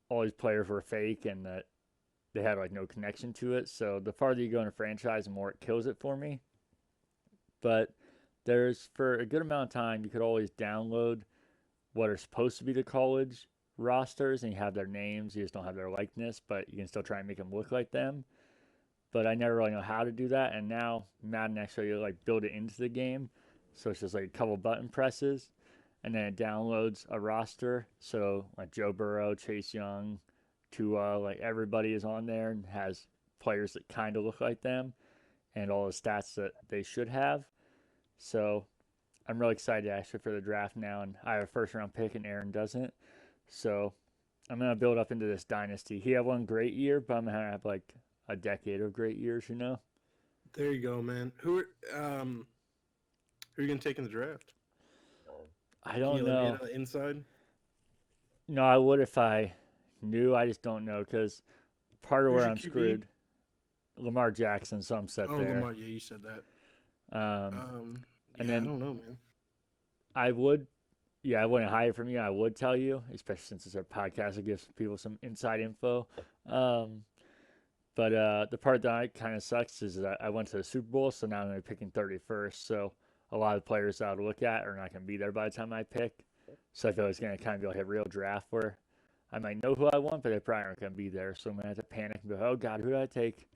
all these players were fake and that they had like no connection to it. So the farther you go in a franchise, the more it kills it for me. But there's for a good amount of time, you could always download what are supposed to be the college rosters, and you have their names. You just don't have their likeness, but you can still try and make them look like them. But I never really know how to do that. And now Madden actually like build it into the game, so it's just like a couple button presses, and then it downloads a roster. So like Joe Burrow, Chase Young, Tua, like everybody is on there and has players that kind of look like them and all the stats that they should have. So I'm really excited actually for the draft now, and I have a first round pick, and Aaron doesn't. So I'm gonna build up into this dynasty. He had one great year, but I'm gonna have like a decade of great years, you know. There you go, man. Who are you gonna take in the draft? I Can don't you let me in know. on the inside? No, I would if I knew. I just don't know because part of Who's where your I'm QB? screwed, Lamar Jackson, so I'm set Oh, there. Lamar. Yeah, you said that. Um, Um, and yeah, I then don't know, man. I would, yeah, I wouldn't hide it from you. I would tell you, especially since it's a podcast. It gives people some inside info. Um, But the part that kind of sucks is that I went to the Super Bowl, so now I'm going to be picking 31st. So a lot of the players that I would look at are not going to be there by the time I pick. So I feel it's going to kind of be like a real draft where I might know who I want, but they probably aren't going to be there. So I'm going to have to panic and go, oh, God, who do I take?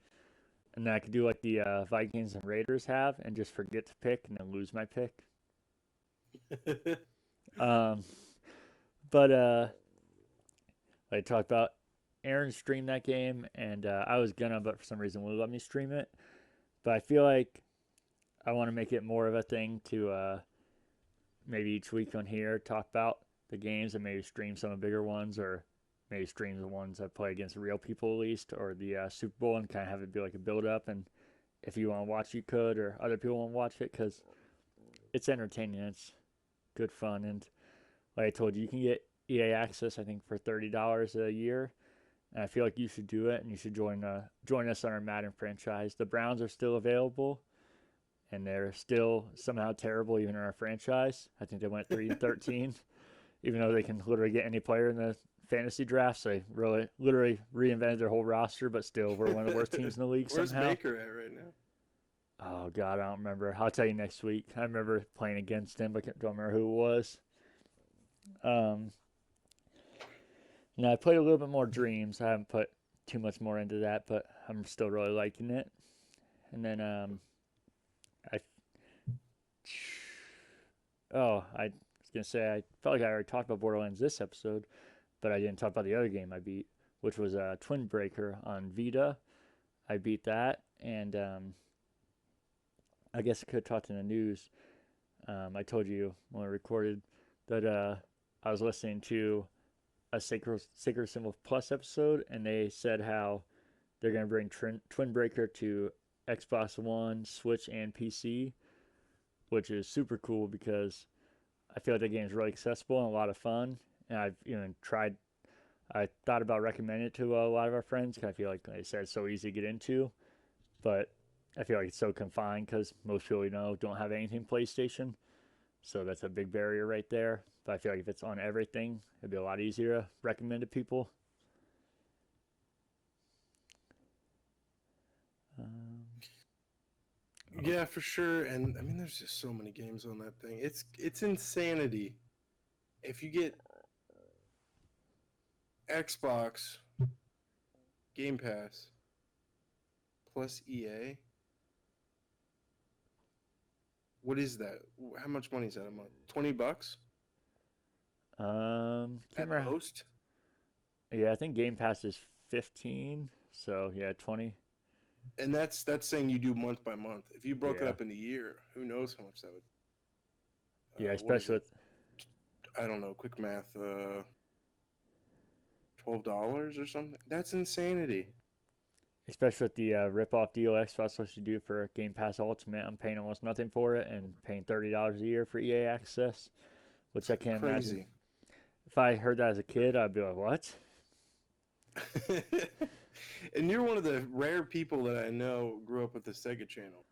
And then I could do like the Vikings and Raiders have and just forget to pick and then lose my pick. Um, but I talked about Aaron streamed that game, and I was gonna, but for some reason wouldn't let me stream it. But I feel like I want to make it more of a thing to maybe each week on here talk about the games and maybe stream some of the bigger ones or maybe stream the ones I play against real people at least or the Super Bowl and kind of have it be like a build up. And if you want to watch, you could, or other people want to watch it because it's entertaining. It's good fun. And like I told you, you can get EA access, I think, for $30 a year. And I feel like you should do it and you should join us on our Madden franchise. The Browns are still available and they're still somehow terrible even in our franchise. I think they went 3-13, even though they can literally get any player in the fantasy draft. So they really literally reinvented their whole roster, but still we're one of the worst teams in the league Where's somehow. Baker at right now? Oh God, I don't remember. I'll tell you next week. I remember playing against him, but I don't remember who it was. Um, I played a little bit more Dreams. I haven't put too much more into that, but I'm still really liking it. And then I I was gonna say I felt like I already talked about Borderlands this episode, but I didn't talk about the other game I beat, which was Twin Breaker on Vita. I beat that, and I guess I could talk in the news. I told you when we recorded that I was listening to a Sacred Symbol Plus episode, and they said how they're gonna bring Twin Breaker to Xbox One, Switch, and PC, which is super cool because I feel like the game is really accessible and a lot of fun. And I've tried. I thought about recommending it to a lot of our friends because I feel like I said it's so easy to get into, but I feel like it's so confined because most people don't have anything PlayStation, so that's a big barrier right there. But I feel like if it's on everything, it'd be a lot easier to recommend to people. Um, Yeah, for sure. And I mean, there's just so many games on that thing. It's insanity. if you get Xbox Game Pass plus EA, what is that? How much money is that a month? $20 Can't at remember. most. Yeah, I think Game Pass is 15. So yeah, 20. And that's saying you do month by month. If you broke it Yeah, up in a year, who knows how much that would. yeah, What is especially it? with I don't know. Quick math. $12 or something. That's insanity. the rip-off deal Xbox supposed to do for Game Pass Ultimate. I'm paying almost nothing for it and paying $30 a year for EA access, which I can't imagine. Crazy. If I heard that as a kid, I'd be like, "What?" And you're one of the rare people that I know grew up with the Sega channel.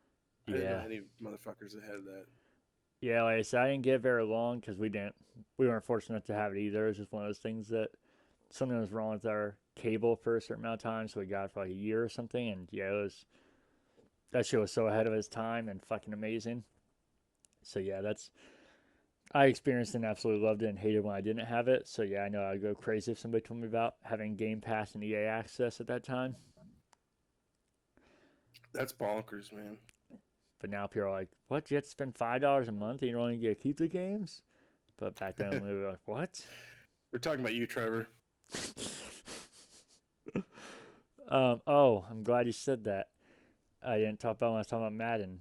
I didn't know Yeah, any motherfuckers that had that. yeah. Like I said, I didn't get very long because we weren't fortunate to have it either. It was just one of those things that something was wrong with our cable for a certain amount of time, so we got it for like a year or something. And yeah, it was that show was so ahead of its time and fucking amazing. So yeah, that's I experienced and absolutely loved it and hated when I didn't have it. So yeah, I know I'd go crazy if somebody told me about having Game Pass and EA access at that time. That's bonkers, man. But now people are like, "What? You have to spend $5 a month and you don't even get to keep the games?" But back then we were like, "What?" We're talking about you, Trevor. Oh, I'm glad you said that. I didn't talk about when I was talking about Madden.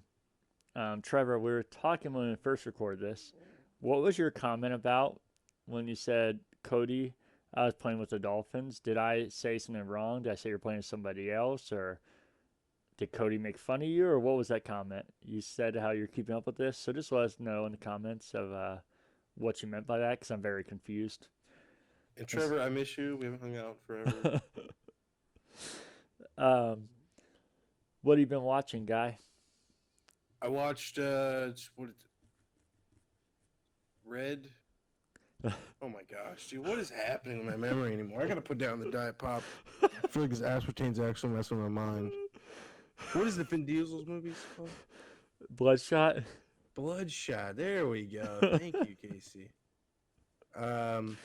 Trevor, we were talking when we first recorded this. What was your comment about when you said Cody? I was playing with the Dolphins. Did I say something wrong? Did I say you're playing with somebody else, or did Cody make fun of you, or what was that comment? You said how you're keeping up with this, so just let us know in the comments of what you meant by that, because I'm very confused. And Trevor, I miss you. We haven't hung out forever. um, what have you been watching, guy? I watched what Red. Oh my gosh, dude, what is happening with my memory anymore? I gotta put down the diet pop. I feel like this aspartane's actually messing with my mind. What is the Vin Diesel's movies called? Bloodshot. Bloodshot. There we go. Thank you, Casey. Um.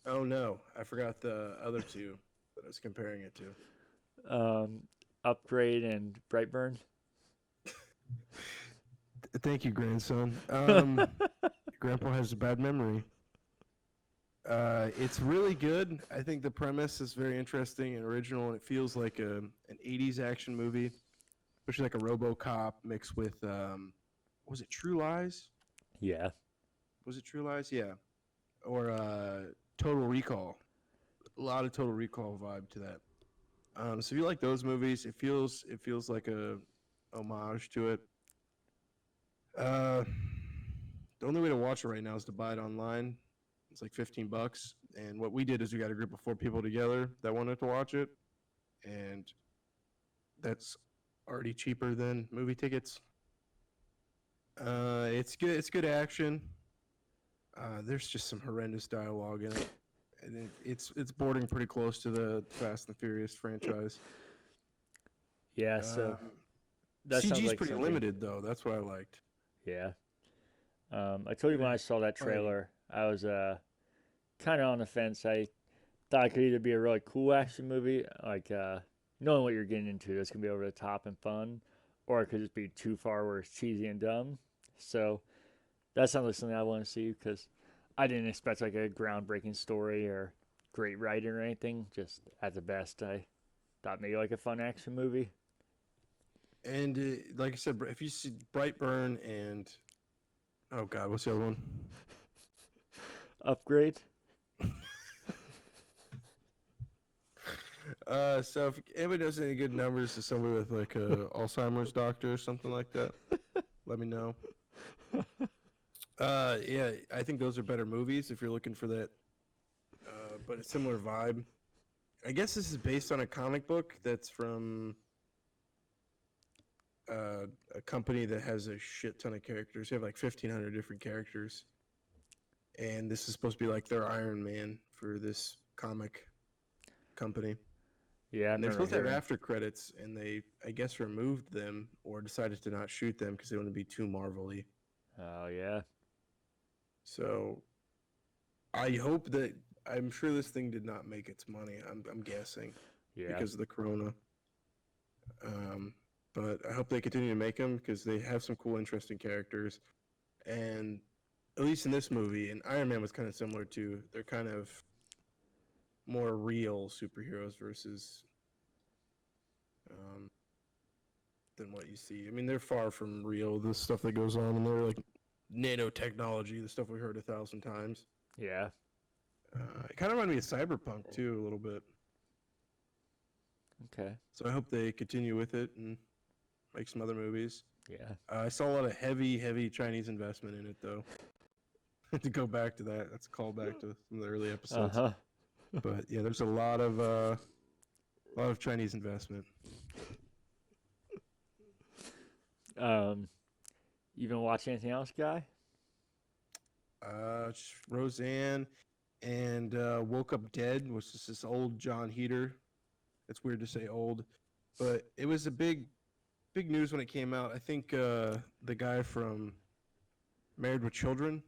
Oh no, I forgot the other two that I was comparing it to. um, Upgrade and Brightburn. Thank you, grandson. Grandpa has a bad memory. It's really good. I think the premise is very interesting and original, and it feels like an '80s action movie, especially like a RoboCop mixed with was it True Lies? Yeah. Was it True Lies? Yeah, or Total Recall. A lot of Total Recall vibe to that. So if you like those movies, it feels like a homage to it. Uh, the only way to watch it right now is to buy it online. It's like $15. And what we did is we got a group of 4 people together that wanted to watch it, and that's already cheaper than movie tickets. It's good. It's good action. There's just some horrendous dialogue in it, and it's bordering pretty close to the Fast and Furious franchise. Yeah. So Um, that sounds CG's like pretty something. limited though. That's what I liked. Yeah. I told you when I Good saw that fighting. trailer, I was kind of on the fence. I thought it could either be a really cool action movie, like knowing what you're getting into, that's gonna be over the top and fun, or it could just be too far where it's cheesy and dumb. So that sounds like something I want to see because I didn't expect like a groundbreaking story or great writing or anything. Just at the best, I thought maybe like a fun action movie. And like I said, if you see Brightburn and oh god, what's the other one? Upgrade. So if anybody knows any good numbers to somebody with like a Alzheimer's doctor or something like that, let me know. Yeah, I think those are better movies if you're looking for that, but a similar vibe. I guess this is based on a comic book that's from a company that has a shit ton of characters. They have like 1,500 different characters, and this is supposed to be like their Iron Man for this comic company. Yeah, I And they're remember supposed to have hearing. after credits, and they, I guess, removed them or decided to not shoot them because they want to be too Marvel-y. Oh yeah, So I hope that I'm sure this thing did not make its money. I'm guessing Yeah. because of the corona. Um, but I hope they continue to make them because they have some cool, interesting characters. And at least in this movie, and Iron Man was kind of similar too. They're kind of more real superheroes versus um, than what you see. I mean, they're far from real. The stuff that goes on, and they're like nanotechnology, the stuff we heard 1,000 times. Yeah. It kind of reminded me of Cyberpunk too, a little bit. Okay. So I hope they continue with it and make some other movies. Yeah. I saw a lot of heavy Chinese investment in it, though. To go back to that, that's a callback to some of the early episodes. Uh-huh. But yeah, there's a lot of Chinese investment. Um, you been watching anything else, guy? Roseanne and Woke Up Dead was just this old John Heater. It's weird to say old, but it was a big news when it came out. I think the guy from Married with Children,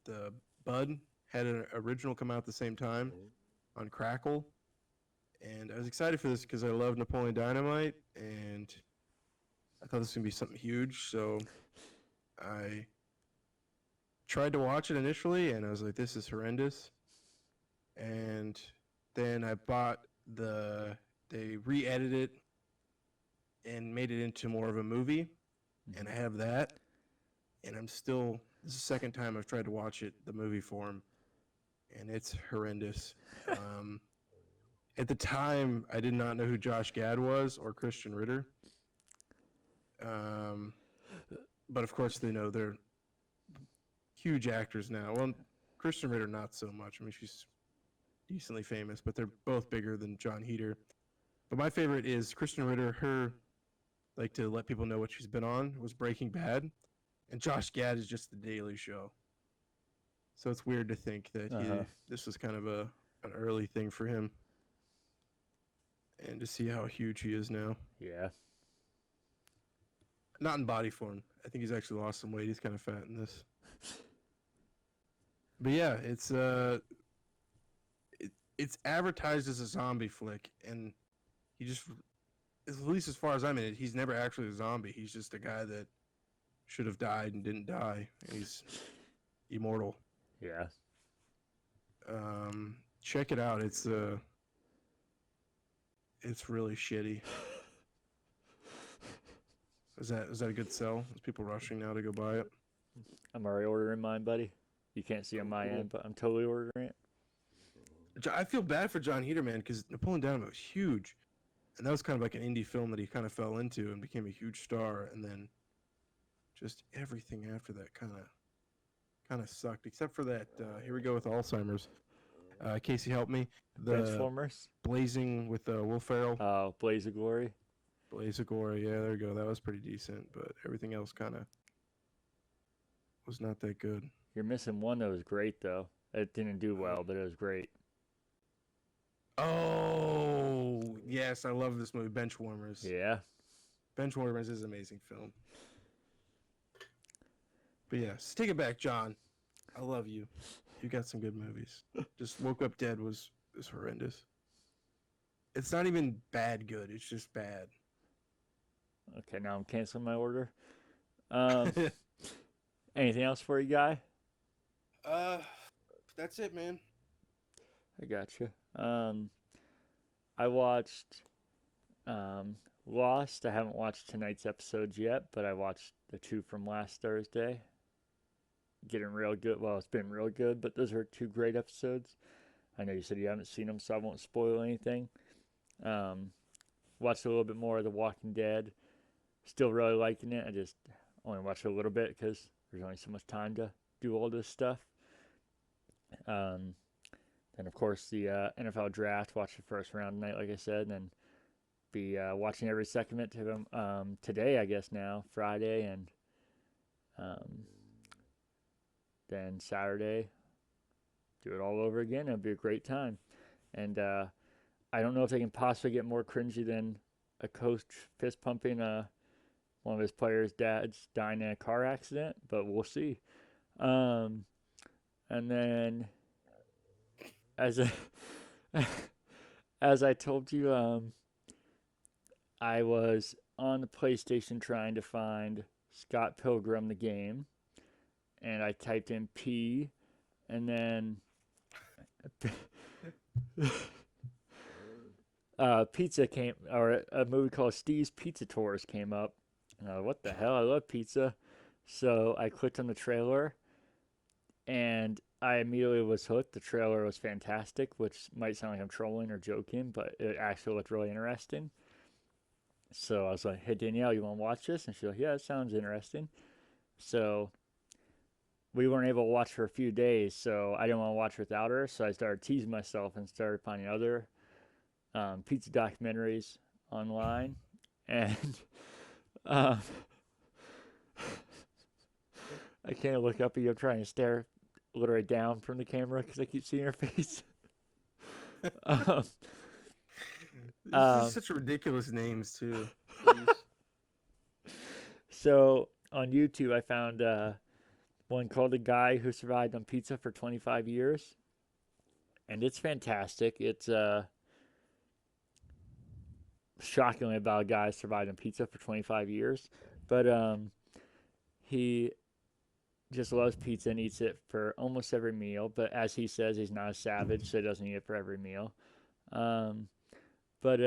the Bud, had an original come out at the same time on Crackle, and I was excited for this because I love Napoleon Dynamite, and I thought this was gonna be something huge. So I tried to watch it initially, and I was like, "This is horrendous." And then I bought they re-edited it and made it into more of a movie, and I have that. And I'm still this is the second time I've tried to watch it the movie form, and it's horrendous. Um, at the time, I did not know who Josh Gad was or Christian Ritter. Um, but of course, they know they're huge actors now. Well, Christian Ritter not so much. I mean, she's decently famous, but they're both bigger than John Heater. But my favorite is Christian Ritter. Her like to let people know what she's been on was Breaking Bad, and Josh Gad is just The Daily Show. So it's weird to think that Uh-huh. this was kind of an early thing for him, and to see how huge he is now. Yeah. Not in body form. I think he's actually lost some weight. He's kind of fat in this. But yeah, it's advertised as a zombie flick, and he just, at least as far as I'm in it, he's never actually a zombie. He's just a guy that should have died and didn't die. And he's immortal. Yeah. Check it out. It's really shitty. Is that a good sell? Is people rushing now to go buy it? I'm already ordering mine, buddy. You can't see on my Cool. end, but I'm totally ordering it. I feel bad for John Heater, man, because Napoleon Dynamite was huge, and that was kind of like an indie film that he kind of fell into and became a huge star, and then just everything after that kind of sucked, except for that. Here we go with Alzheimer's. Casey, help me. The Transformers. Blazing with Will Ferrell. Blaze of Glory. Blaze of Glory. Yeah, there you go. That was pretty decent, but everything else kind of was not that good. You're missing one that was great though. It didn't do well, but it was great. Oh, yes, I love this movie, Benchwarmers. Yeah. Benchwarmers is an amazing film. But yes, take it back, John. I love you. You got some good movies. Just Woke Up Dead was horrendous. It's not even bad good. It's just bad. Okay, now I'm canceling my order. Um, anything else for you, guy? uh, that's it, man. I got you. I watched Lost. I haven't watched tonight's episodes yet, but I watched the two from last Thursday. Getting real good. Well, it's been real good, but those are two great episodes. I know you said you haven't seen them, so I won't spoil anything. Watched a little bit more of The Walking Dead. Still really liking it. I just only watched a little bit because there's only so much time to do all this stuff. Then, of course, the NFL draft. Watched the first round tonight, like I said, and then be watching every segment to them today, I guess now, Friday, and then Saturday. Do it all over again. It'll be a great time. And I don't know if they can possibly get more cringy than a coach fist pumping one of his players' dads dying in a car accident, but we'll see. And then as a, as I told you, I was on the PlayStation trying to find Scott Pilgrim the game, and I typed in P, and then pizza came, or a movie called Steve's Pizza Tours came up. And I was, what the hell? I love pizza. So I clicked on the trailer, and I immediately was hooked. The trailer was fantastic, which might sound like I'm trolling or joking, but it actually looked really interesting. So I was like, "Hey Danielle, you want to watch this?" And she's like, "Yeah, it sounds interesting." So we weren't able to watch for a few days, so I didn't want to watch without her. So I started teasing myself and started finding other pizza documentaries online, and um, I can't look up at you. I'm trying to stare literally down from the camera because I keep seeing her face. um, These are um, such ridiculous names too. Jeez. so on YouTube, I found one called "The Guy Who Survived on Pizza for 25 Years," and it's fantastic. It's shockingly about a guy who survived on pizza for 25 years, but he just loves pizza and eats it for almost every meal. But as he says, he's not a savage, so he doesn't eat it for every meal. Um, but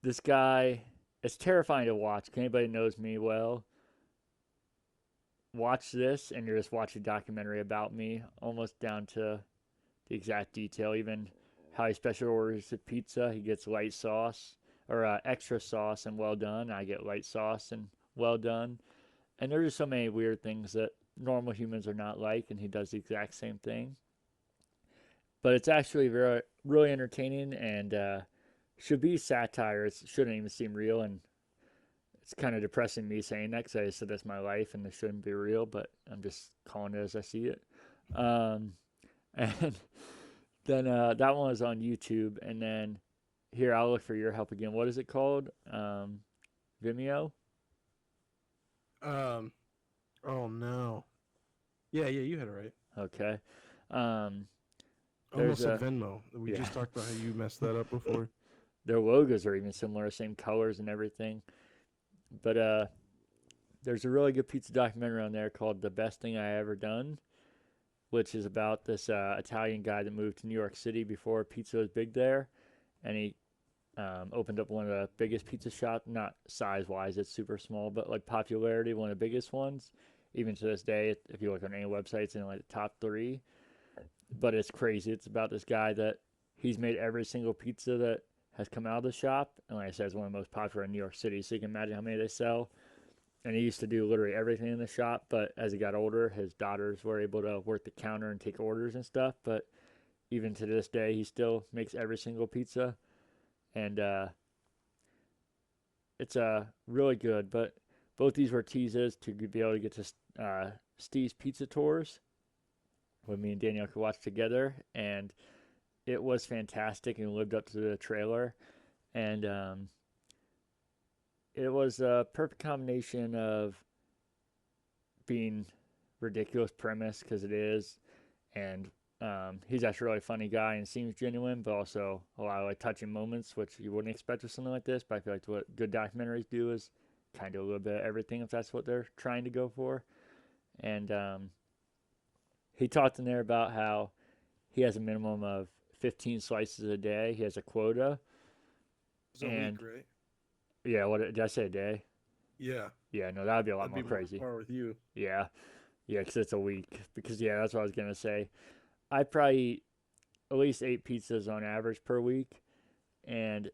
this guy, it's terrifying to watch. If anybody knows me well, watch this, and you're just watching a documentary about me, almost down to the exact detail. Even how he special orders the pizza, he gets light sauce or extra sauce and well done. I get light sauce and well done. And there's just so many weird things that normal humans are not like, and he does the exact same thing. But it's actually very, really entertaining and should be satire. It shouldn't even seem real, and it's kind of depressing me saying that because I said that's my life and this shouldn't be real, but I'm just calling it as I see it. Um, and then that one was on YouTube, and then here I'll look for your help again. What is it called? Vimeo. Um. Oh no. Yeah, yeah, you had it right. Okay. Um, I there's almost said a Venmo. We yeah. just talked about how you messed that up before. Their logos are even similar, same colors and everything. But there's a really good pizza documentary on there called "The Best Thing I Ever Done," which is about this Italian guy that moved to New York City before pizza was big there, and he opened up one of the biggest pizza shops. Not size wise, it's super small, but like popularity, one of the biggest ones. Even to this day, if you look on any website, it's in like the top three. But it's crazy. It's about this guy that he's made every single pizza that has come out of the shop, and like I said, it's one of the most popular in New York City. So you can imagine how many they sell. And he used to do literally everything in the shop, but as he got older, his daughters were able to work the counter and take orders and stuff. But even to this day, he still makes every single pizza, and it's really good. But both these were teases to be able to get to Steve's Pizza Tours, when me and Danielle could watch together, and it was fantastic and lived up to the trailer. And it was a perfect combination of being ridiculous premise because it is, and he's actually a really funny guy and seems genuine, but also a lot of like touching moments, which you wouldn't expect with something like this. But I feel like what good documentaries do is kind of a little bit of everything if that's what they're trying to go for. And he talked in there about how he has a minimum of 15 slices a day. He has a quota, It's a week, and right? yeah, what did I say? A day? Yeah, Yeah, no, that would be a lot that'd more be more crazy. par with you. Yeah, yeah, because it's a week. Because yeah, that's what I was gonna say. I probably eat at least 8 pizzas on average per week, and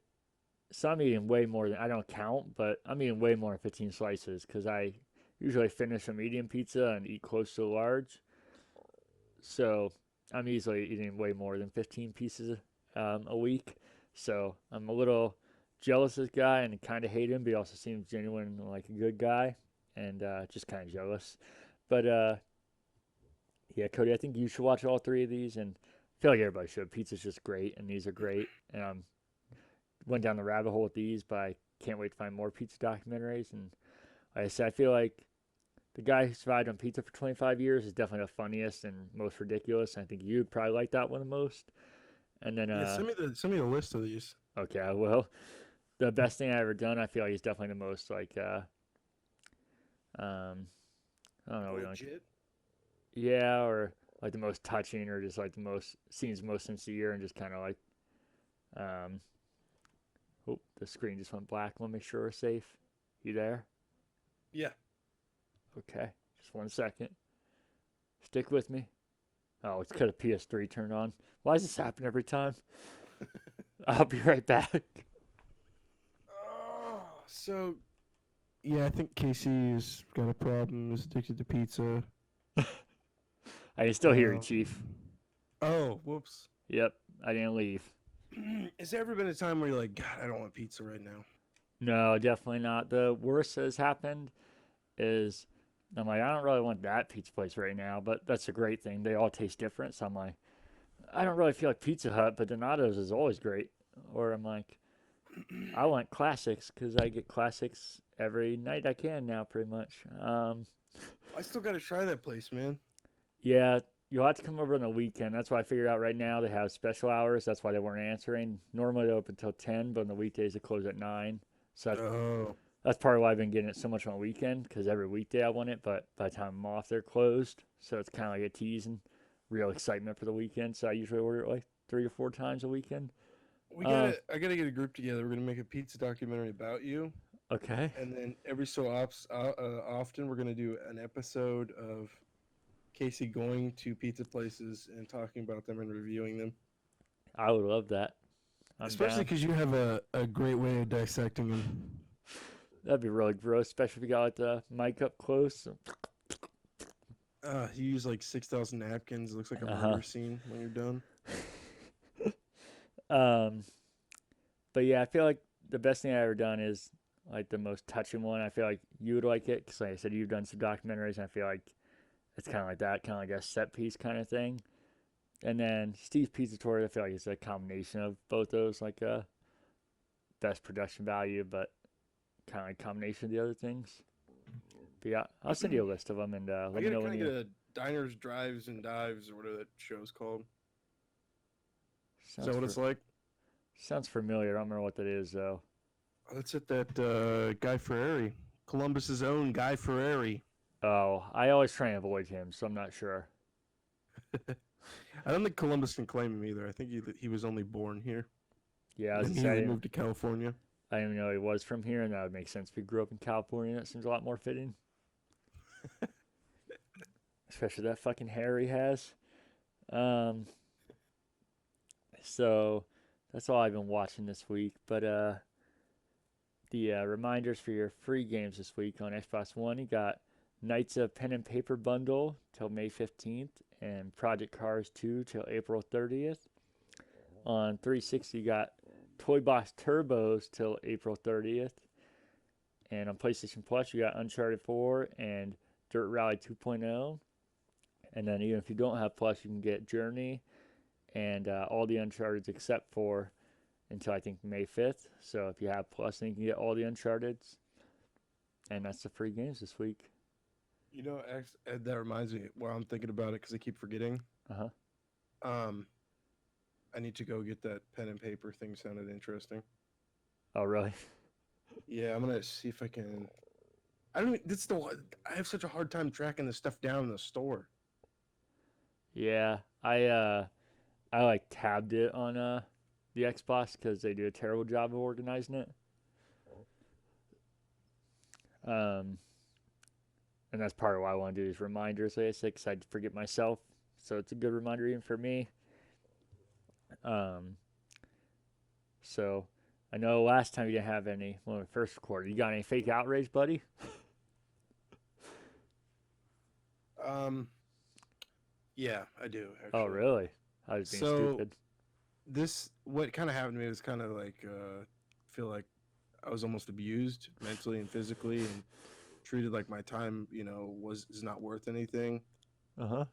so I'm eating way more than I don't count, but I'm eating way more than 15 slices because I usually finish a medium pizza and eat close to a large. So I'm easily eating way more than 15 pieces a week. So I'm a little jealous of this guy and kind of hate him, but he also seems genuine and like a good guy, and just kind of jealous. But yeah, Cody, I think you should watch all three of these, and I feel like everybody should. Pizza's just great, and these are great. And went down the rabbit hole with these, but I can't wait to find more pizza documentaries. And like I said, I feel like the guy who survived on pizza for 25 years is definitely the funniest and most ridiculous. I think you'd probably like that one the most. And then, Yeah, send me the list of these. okay, well, the best thing I ever done, I feel like he's definitely the most like, um, I don't know, what you like, Legit. yeah, or like the most touching, or just like the most scenes most sincere, and just kind of like, um, oh, the screen just went black. Let me make sure we're safe. You there? Yeah. Okay, just 1 second. Stick with me. Oh, it's because the PS3 turned on. Why does this happen every time? I'll be right back. Oh, so yeah, I think Casey's got a problem. Is addicted to pizza. I can still hear you, Um, Chief. oh, whoops. Yep, I didn't leave. Has there ever been a time where you're like, God, I don't want pizza right now? No, definitely not. The worst that has happened is I'm like, I don't really want that pizza place right now, but that's a great thing. They all taste different. So I'm like, I don't really feel like Pizza Hut, but Donato's is always great. Or I'm like, I want classics because I get classics every night I can now, pretty much. I still got to try that place, man. Yeah, you'll have to come over on the weekend. That's why I figured out right now they have special hours. That's why they weren't answering. Normally they open until 10, but on the weekdays they close at 9. So Oh, that's part of why I've been getting it so much on the weekend because every weekday I want it, but by the time I'm off, they're closed. So it's kind of like a tease and real excitement for the weekend. So I usually order it like 3 or 4 times a weekend. we Uh, gotta. I gotta get a group together. We're gonna make a pizza documentary about you, okay. and then every so often we're gonna do an episode of Casey going to pizza places and talking about them and reviewing them. I would love that. I'm Especially down. because you have a great way of dissecting them. That'd be really gross, especially if you got like the mic up close. You use like 6,000 napkins. It looks like a Uh huh. murder scene when you're done. Um, but yeah, I feel like the best thing I ever done is like the most touching one. I feel like you would like it because, like I said, you've done some documentaries, and I feel like it's kind of like that, kind of like a set piece kind of thing. And then Steve's Pizza Tour, I feel like it's a combination of both those, like best production value, but kind of like combination of the other things. But yeah, I'll send you a list of them and I let me gotta know kind when of you. get a diners, drives, and dives or whatever that show's called. Is that Sounds what for it's like? sounds familiar. I don't remember what that is though. That's at that Guy Ferrari, Columbus's own Guy Ferrari. Oh, I always try and avoid him, so I'm not sure. I don't think Columbus can claim him either. I think he was only born here Yeah, and as then I he said, moved to California. I didn't even know he was from here, and that would make sense if he grew up in California. That seems a lot more fitting, especially that fucking hair he has. Um, so that's all I've been watching this week. But the reminders for your free games this week on Xbox One, you got Knights of Pen and Paper bundle till May 15th, and Project Cars 2 till April 30th. On 360, you got Toy Box Turbos till April 30th. And on PlayStation Plus, you got Uncharted 4 and Dirt Rally 2.0. And then even if you don't have Plus, you can get Journey and all the Uncharted except for until I think May 5th. So if you have Plus, then you can get all the Uncharted. And that's the free games this week. You know, Ed, that reminds me while I'm thinking about it because I keep forgetting. Uh huh. Um, I need to go get that pen and paper thing. Sounded interesting. Oh, really? Yeah, I'm gonna see if I can. I don't. That's the. I have such a hard time tracking the stuff down in the store. Yeah. I like tabbed it on the Xbox because they do a terrible job of organizing it. Um, and that's part of why I want to do these reminders, like I said, because I forget myself. So it's a good reminder even for me. Um, so I know last time you didn't have any when we first recorded. You got any fake outrage, buddy? Um, yeah, I do Oh, actually. really? I was being So stupid. this, what kind of happened to me was kind of like, feel like I was almost abused mentally and physically, and treated like my time, was is not worth anything. Uh huh.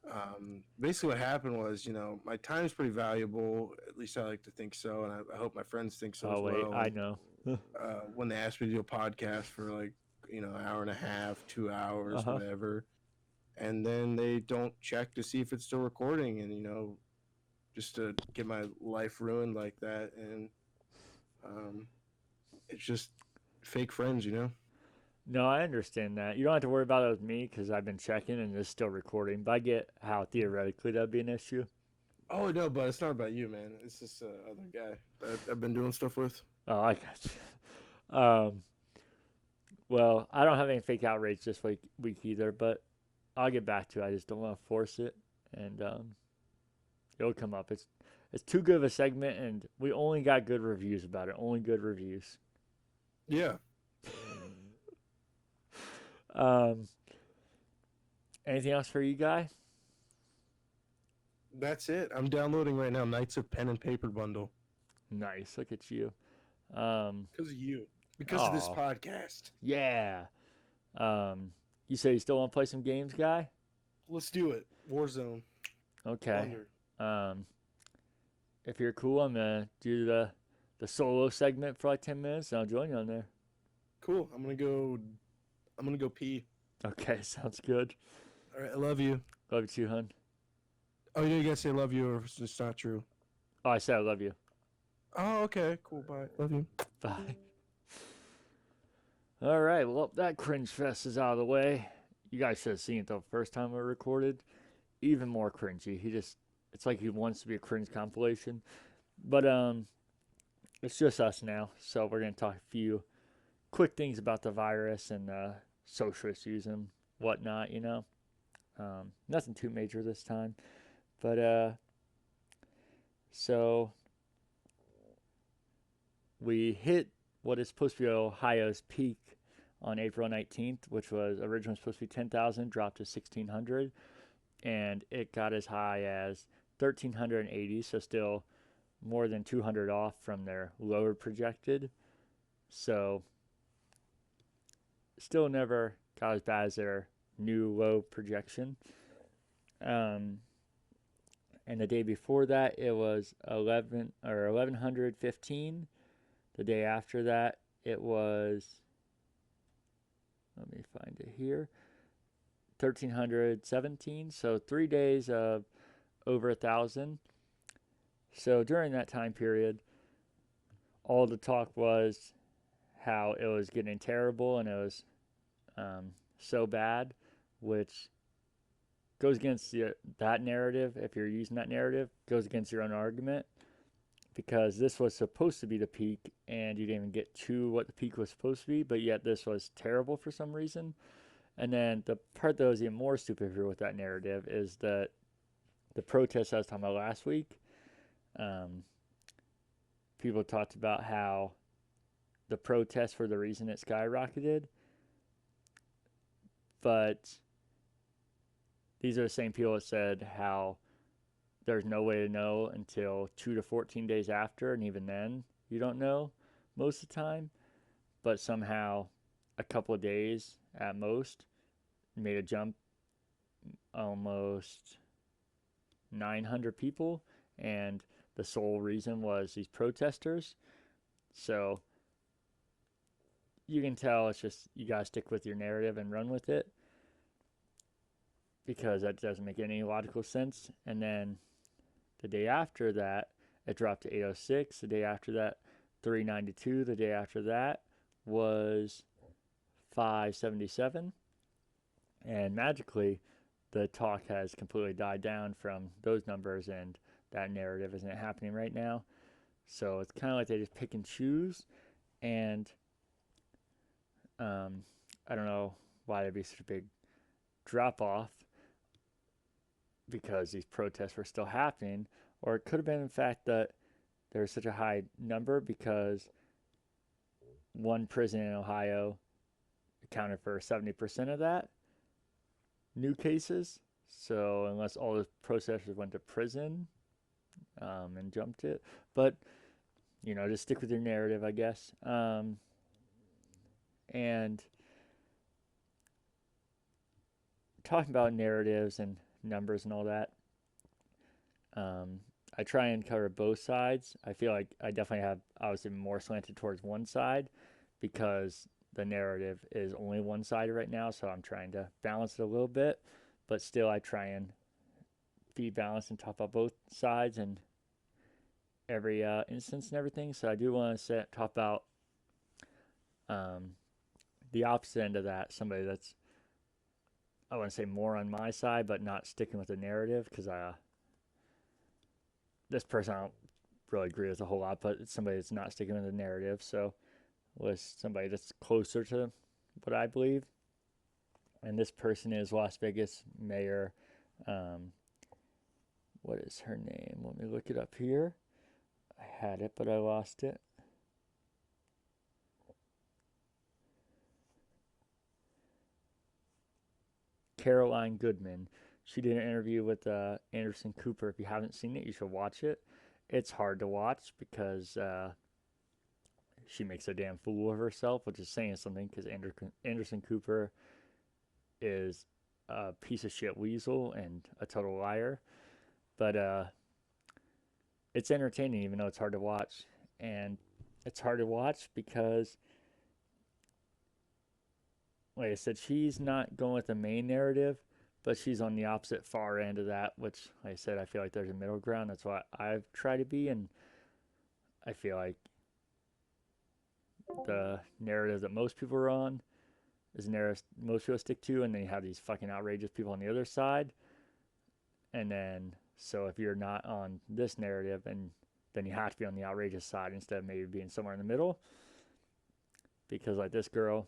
Basically, what happened was, my time is pretty valuable. At least I like to think so, and I hope my friends think so Oh, as wait. well. I And know. when they asked me to do a podcast for like hour and a half, 2 hours, Uh-huh. whatever, and then they don't check to see if it's still recording, and just to get my life ruined like that, and um, it's just fake friends. No, I understand that. You don't have to worry about it with me because I've been checking and it's still recording. But I get how theoretically that'd be an issue. Oh no, but it's not about you, man. It's this other guy that I've been doing stuff with. Oh, I got you. Well, I don't have any fake outrage this week either, but I'll get back to it. I just don't want to force it, and it'll come up. It's too good of a segment, and we only got good reviews about it. Only good reviews. Yeah, Um, anything else for you, guy? that's it. I'm downloading right now. Knights of Pen and Paper bundle Nice. Look at you. Um, because of you, because of this oh podcast. yeah. Um, you say you still want to play some games, guy? Let's do it. Warzone Okay. Thunder. Um, if you're cool, I'm gonna do the solo segment for like 10 minutes, and I'll join you on there. Cool. I'm gonna go. I'm gonna go pee. Okay, sounds good. All right. I love you. Love you too, hun. Oh, you gotta say I love you, or if it's not true. Oh, I said I love you. Oh, okay. Cool. Bye. Love you. Bye. All right, well, that cringe fest is out of the way. You guys should have seen it the first time I recorded. Even more cringy. It's like he wants to be a cringe compilation. But, it's just us now. So we're going to talk a few quick things about the virus and social issues and whatnot. Nothing too major this time. But, so we hit what is supposed to be Ohio's peak on April 19th, which was originally supposed to be 10,000, dropped to 1,600, and it got as high as 1,380, so still more than 200 off from their lower projected. So still never got as bad as their new low projection. Um, and the day before that, it was 1,115. The day after that, it was, let me find it here, 1,317. So 3 days of over 1,000. So during that time period, all the talk was how it was getting terrible and it was so bad, which goes against that narrative. If you're using that narrative, goes against your own argument, because this was supposed to be the peak and you didn't even get to what the peak was supposed to be, but yet this was terrible for some reason. And then the part that was even more stupid here with that narrative is that the protests I was talking about last week, um, people talked about how the protests were the reason it skyrocketed, but these are the same people that said how there's no way to know until 2 to 14 days after, and even then, you don't know most of the time. But somehow, a couple of days at most made a jump almost 900 people, and the sole reason was these protesters. So you can tell it's just you gotta stick with your narrative and run with it, because that doesn't make any logical sense. And then the day after that, it dropped to 806. The day after that, 392. The day after that was 577. And magically, the talk has completely died down from those numbers, and that narrative isn't happening right now. So it's kind of like they just pick and choose. And I don't know why there'd be such a big drop off, because these protests were still happening. Or it could have been, in fact, that there was such a high number because one prison in Ohio accounted for 70% of that new cases. So unless all the protesters went to prison and jumped it. But, just stick with your narrative, I guess. And talking about narratives and numbers and all that, I try and cover both sides. I feel like I definitely have, I was even more slanted towards one side because the narrative is only one sided right now, so I'm trying to balance it a little bit, but still I try and be balanced and talk about both sides and every instance and everything. So I do want to talk about um, the opposite end of that, somebody that's, I want to say, more on my side, but not sticking with the narrative, because this person I don't really agree with a whole lot, but it's somebody that's not sticking with the narrative. So was somebody that's closer to what I believe, and this person is Las Vegas Mayor. Um, what is her name? Let me look it up here. I had it, but I lost it. Caroline Goodman. She did an interview with Anderson Cooper. If you haven't seen it, you should watch it. It's hard to watch because she makes a damn fool of herself, which is saying something, because Anderson Cooper is a piece of shit weasel and a total liar. But it's entertaining, even though it's hard to watch. And it's hard to watch because, like I said, she's not going with the main narrative, but she's on the opposite far end of that, which, like I said, I feel like there's a middle ground. That's what I've tried to be, and I feel like the narrative that most people are on is the narrative most people stick to, and then you have these fucking outrageous people on the other side. And then, so if you're not on this narrative, and then you have to be on the outrageous side instead of maybe being somewhere in the middle. Because, like, this girl,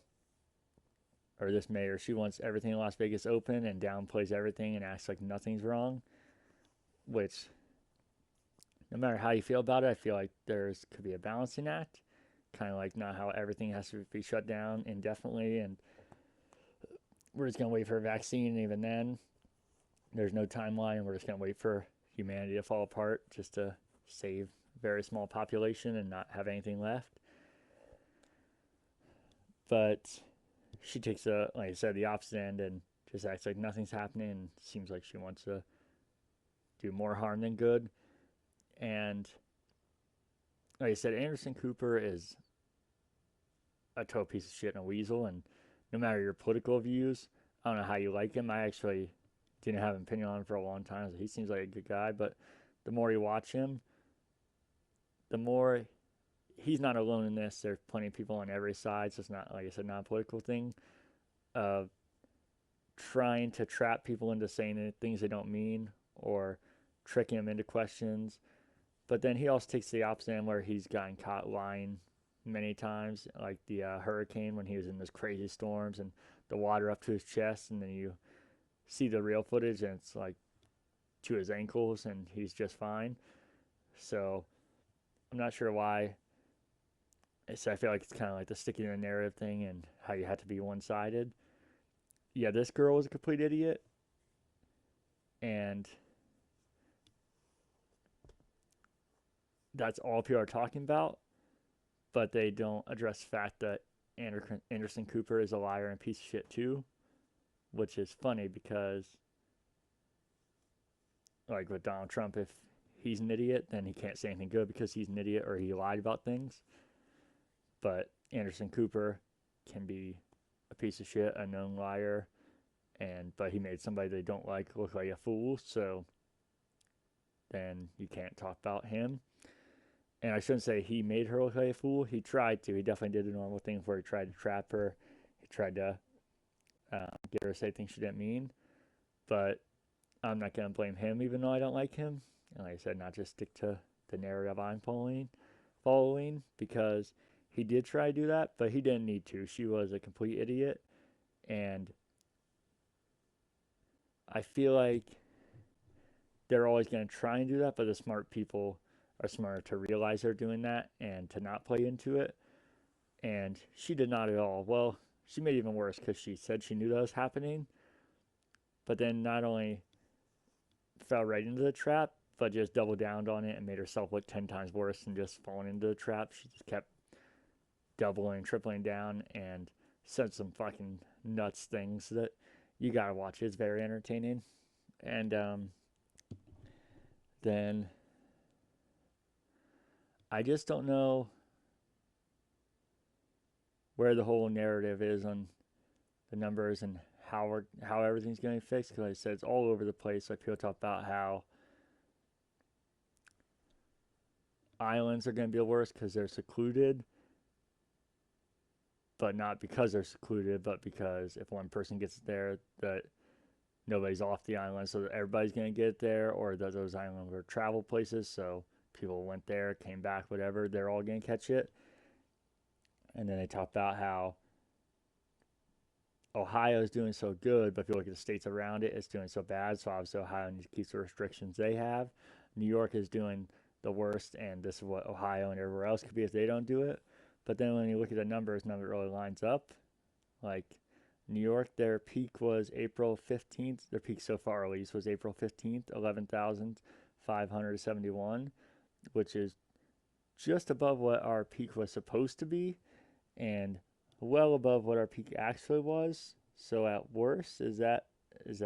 or this mayor, she wants everything in Las Vegas open and downplays everything and acts like nothing's wrong, which, no matter how you feel about it, I feel like there's could be a balancing act. Kind of like not how everything has to be shut down indefinitely, and we're just gonna wait for a vaccine, and even then, there's no timeline. We're just gonna wait for humanity to fall apart just to save a very small population and not have anything left. But she takes like I said, the opposite end and just acts like nothing's happening, and seems like she wants to do more harm than good. And like I said, Anderson Cooper is a total piece of shit and a weasel. And no matter your political views, I don't know how you like him. I actually didn't have an opinion on him for a long time. So he seems like a good guy, but the more you watch him, the more he's not alone in this. There's plenty of people on every side. So it's not, like I said, not a political thing of trying to trap people into saying things they don't mean, or tricking them into questions. But then he also takes the opposite end, where he's gotten caught lying many times, like the hurricane when he was in those crazy storms and the water up to his chest, and then you see the real footage and it's like to his ankles and he's just fine. So I'm not sure why. So I feel like it's kind of like the sticking to the narrative thing and how you have to be one sided. Yeah, this girl was a complete idiot, and that's all people are talking about, but they don't address the fact that Anderson Cooper is a liar and a piece of shit too, which is funny because, like with Donald Trump, if he's an idiot, then he can't say anything good because he's an idiot or he lied about things. But Anderson Cooper can be a piece of shit, a known liar, but he made somebody they don't like look like a fool, so then you can't talk about him. And I shouldn't say he made her look like a fool. He tried to. He definitely did the normal thing where he tried to trap her. He tried to get her to say things she didn't mean. But I'm not going to blame him, even though I don't like him. And like I said, not just stick to the narrative I'm following, because he did try to do that, but he didn't need to. She was a complete idiot. And I feel like they're always going to try and do that, but the smart people are smarter to realize they're doing that and to not play into it. And she did not at all. Well, she made it even worse because she said she knew that was happening, but then not only fell right into the trap, but just doubled down on it and made herself look 10 times worse than just falling into the trap. She just kept doubling, tripling down, and said some fucking nuts things that you gotta watch. It's very entertaining. And then I just don't know where the whole narrative is on the numbers and how everything's going to be fixed. Because like I said, it's all over the place. Like people talk about how islands are going to be the worst because they're secluded, but not because they're secluded, but because if one person gets there, that nobody's off the island, so that everybody's going to get there, or that those islands are travel places, so people went there, came back, whatever, they're all going to catch it. And then they talk about how Ohio is doing so good, but if you look at the states around it, it's doing so bad. So obviously Ohio needs to keep the restrictions they have. New York is doing the worst, and this is what Ohio and everywhere else could be if they don't do it. But then when you look at the numbers, none of it really lines up. Like New York, their peak was April 15th. Their peak so far, at least, was April 15th, 11,571, which is just above what our peak was supposed to be, and well above what our peak actually was. So at worst, is that as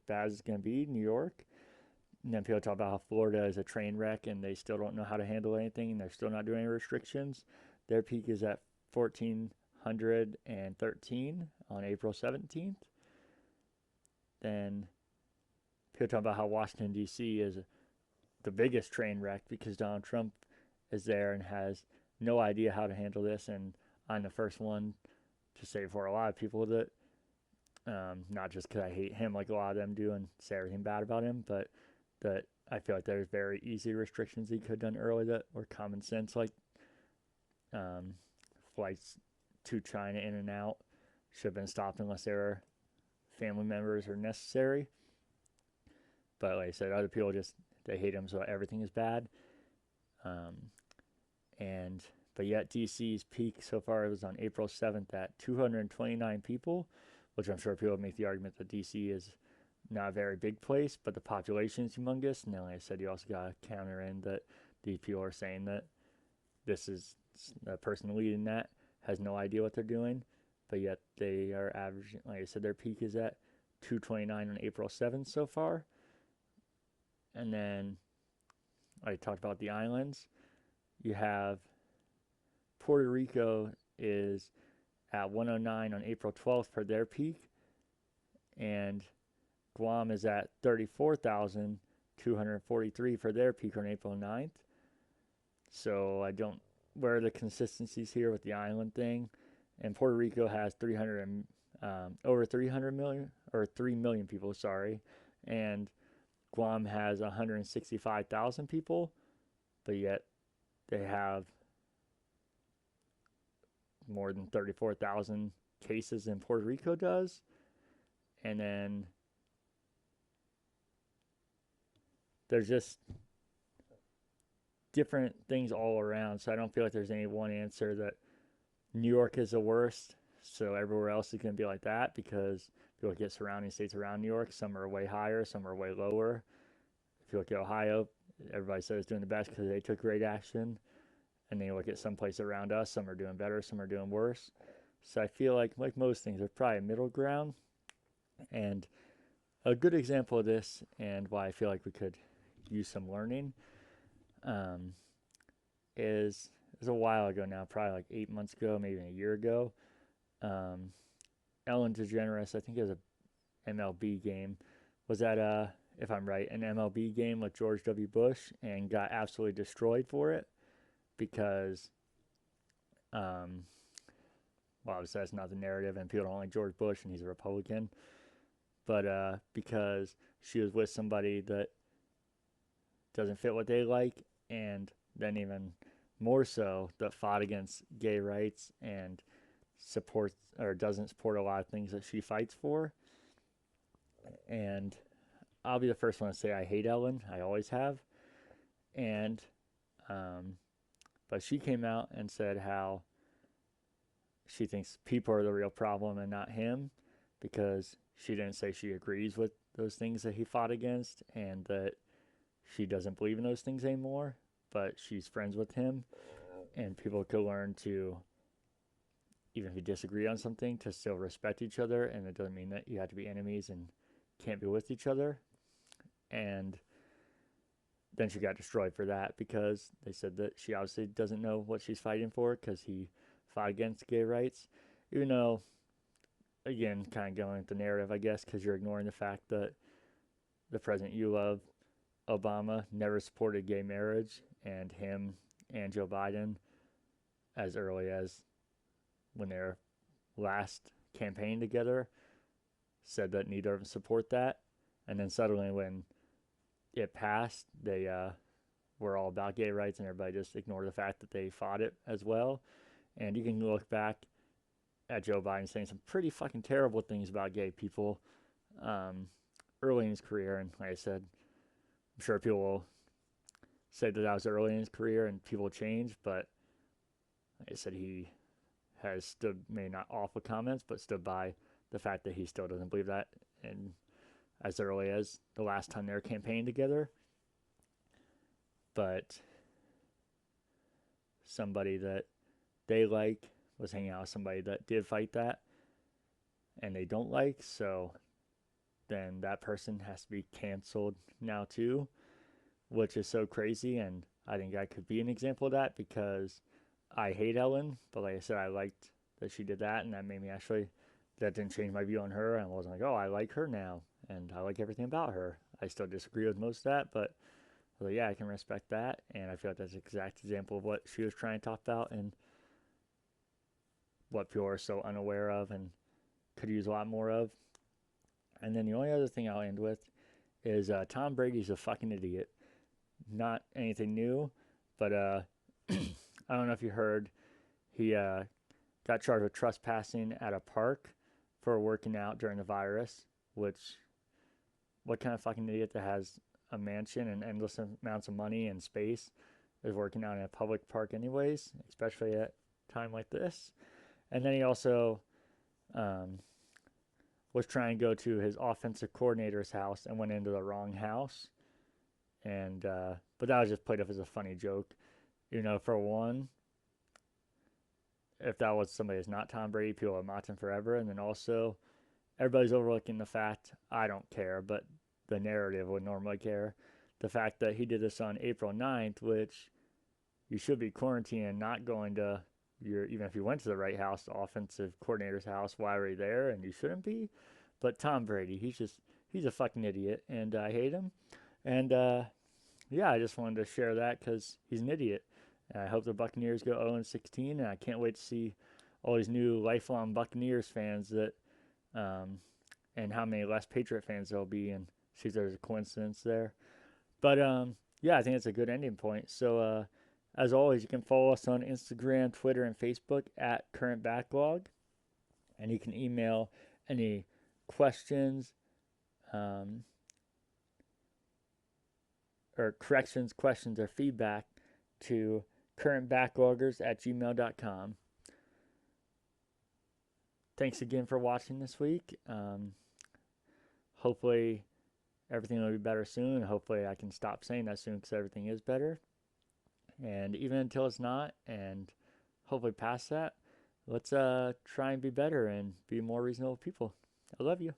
bad as it's going to be? New York. And then people talk about how Florida is a train wreck and they still don't know how to handle anything and they're still not doing any restrictions. Their peak is at 1,413 on April 17th. Then people talk about how Washington, D.C. is the biggest train wreck because Donald Trump is there and has no idea how to handle this. And I'm the first one to say for a lot of people that, not just because I hate him like a lot of them do and say everything bad about him, but that I feel like there's very easy restrictions he could have done early that were common sense, like um, flights to China in and out should have been stopped unless they were family members or necessary. But like I said, other people just they hate him, so everything is bad. Um, and but yet DC's peak so far was on April 7th at 229 people, which I'm sure people make the argument that DC is not a very big place, but the population is humongous. And then, like I said, you also got to counter in that these people are saying that this is the person leading that has no idea what they're doing, but yet they are averaging, like I said, their peak is at 229 on April 7th so far. And then I talked about the islands. You have Puerto Rico is at 109 on April 12th for their peak, and Guam is at 34,243 for their peak on April 9th. So I don't where are the consistencies here with the island thing. And Puerto Rico has 300 over 300 million or 3 million people, sorry, and Guam has 165,000 people, but yet they have more than 34,000 cases than Puerto Rico does. And then there's just different things all around. So I don't feel like there's any one answer that New York is the worst, so everywhere else is going to be like that, because if you look at surrounding states around New York, some are way higher, some are way lower. If you look at Ohio, everybody says it's doing the best because they took great action. And then you look at some places around us, some are doing better, some are doing worse. So I feel like most things, there's probably a middle ground. And a good example of this, and why I feel like we could use some learning, um, is it was a while ago now, probably like 8 months ago, maybe a year ago. Um, Ellen DeGeneres, I think it was a MLB game, was at if I'm right, an MLB game with George W. Bush and got absolutely destroyed for it because, um, well, obviously that's not the narrative, and people don't like George Bush, and he's a Republican, but because she was with somebody that doesn't fit what they like, and then even more so, that fought against gay rights and supports or doesn't support a lot of things that she fights for. And I'll be the first one to say I hate Ellen. I always have. And um, but she came out and said how she thinks people are the real problem and not him, because she didn't say she agrees with those things that he fought against and that she doesn't believe in those things anymore, but she's friends with him, and people could learn to, even if you disagree on something, to still respect each other, and it doesn't mean that you have to be enemies and can't be with each other. And then she got destroyed for that because they said that she obviously doesn't know what she's fighting for, because he fought against gay rights, even though, again, kind of going with the narrative, I guess, because you're ignoring the fact that the president you love, Obama, never supported gay marriage, and him and Joe Biden, as early as when they were last campaigned together, said that neither of them support that. And then suddenly, when it passed, they were all about gay rights, and everybody just ignored the fact that they fought it as well. And you can look back at Joe Biden saying some pretty fucking terrible things about gay people um, early in his career. And like I said, I'm sure people will say that was early in his career and people change, but like I said, he has stood, maybe not awful comments, but stood by the fact that he still doesn't believe that. And as early as the last time they were campaigning together, but somebody that they like was hanging out with somebody that did fight that and they don't like, so then that person has to be canceled now too, which is so crazy. And I think I could be an example of that because I hate Ellen, but like I said, I liked that she did that, and that made me actually, that didn't change my view on her. And I wasn't like, oh, I like her now and I like everything about her. I still disagree with most of that, but I was like, yeah, I can respect that. And I feel like that's an exact example of what she was trying to talk about and what people are so unaware of and could use a lot more of. And then the only other thing I'll end with is Tom Brady's a fucking idiot. Not anything new, but I don't know if you heard, he got charged with trespassing at a park for working out during the virus, which, what kind of fucking idiot that has a mansion and endless amounts of money and space is working out in a public park anyways, especially at a time like this. And then he also um, was trying to go to his offensive coordinator's house and went into the wrong house. And but that was just played up as a funny joke. You know, for one, if that was somebody that's not Tom Brady, people would mock him forever. And then also, everybody's overlooking the fact, I don't care, but the narrative would normally care. The fact that he did this on April 9th, which you should be quarantining, not going to your, even if you went to the right house, the offensive coordinator's house, why were you there? And you shouldn't be. But Tom Brady, he's a fucking idiot, and I hate him. And yeah, I just wanted to share that because he's an idiot. And I hope the Buccaneers go 0-16, and I can't wait to see all these new lifelong Buccaneers fans that, and how many less Patriot fans there'll be, and see if there's a coincidence there. But yeah, I think it's a good ending point. So as always, you can follow us on Instagram, Twitter, and Facebook at currentbacklog, and you can email any questions or corrections, questions, or feedback to currentbackloggers@gmail.com. Thanks again for watching this week. Hopefully everything will be better soon. Hopefully I can stop saying that soon because everything is better. And even until it's not, and hopefully past that, let's try and be better and be more reasonable people. I love you.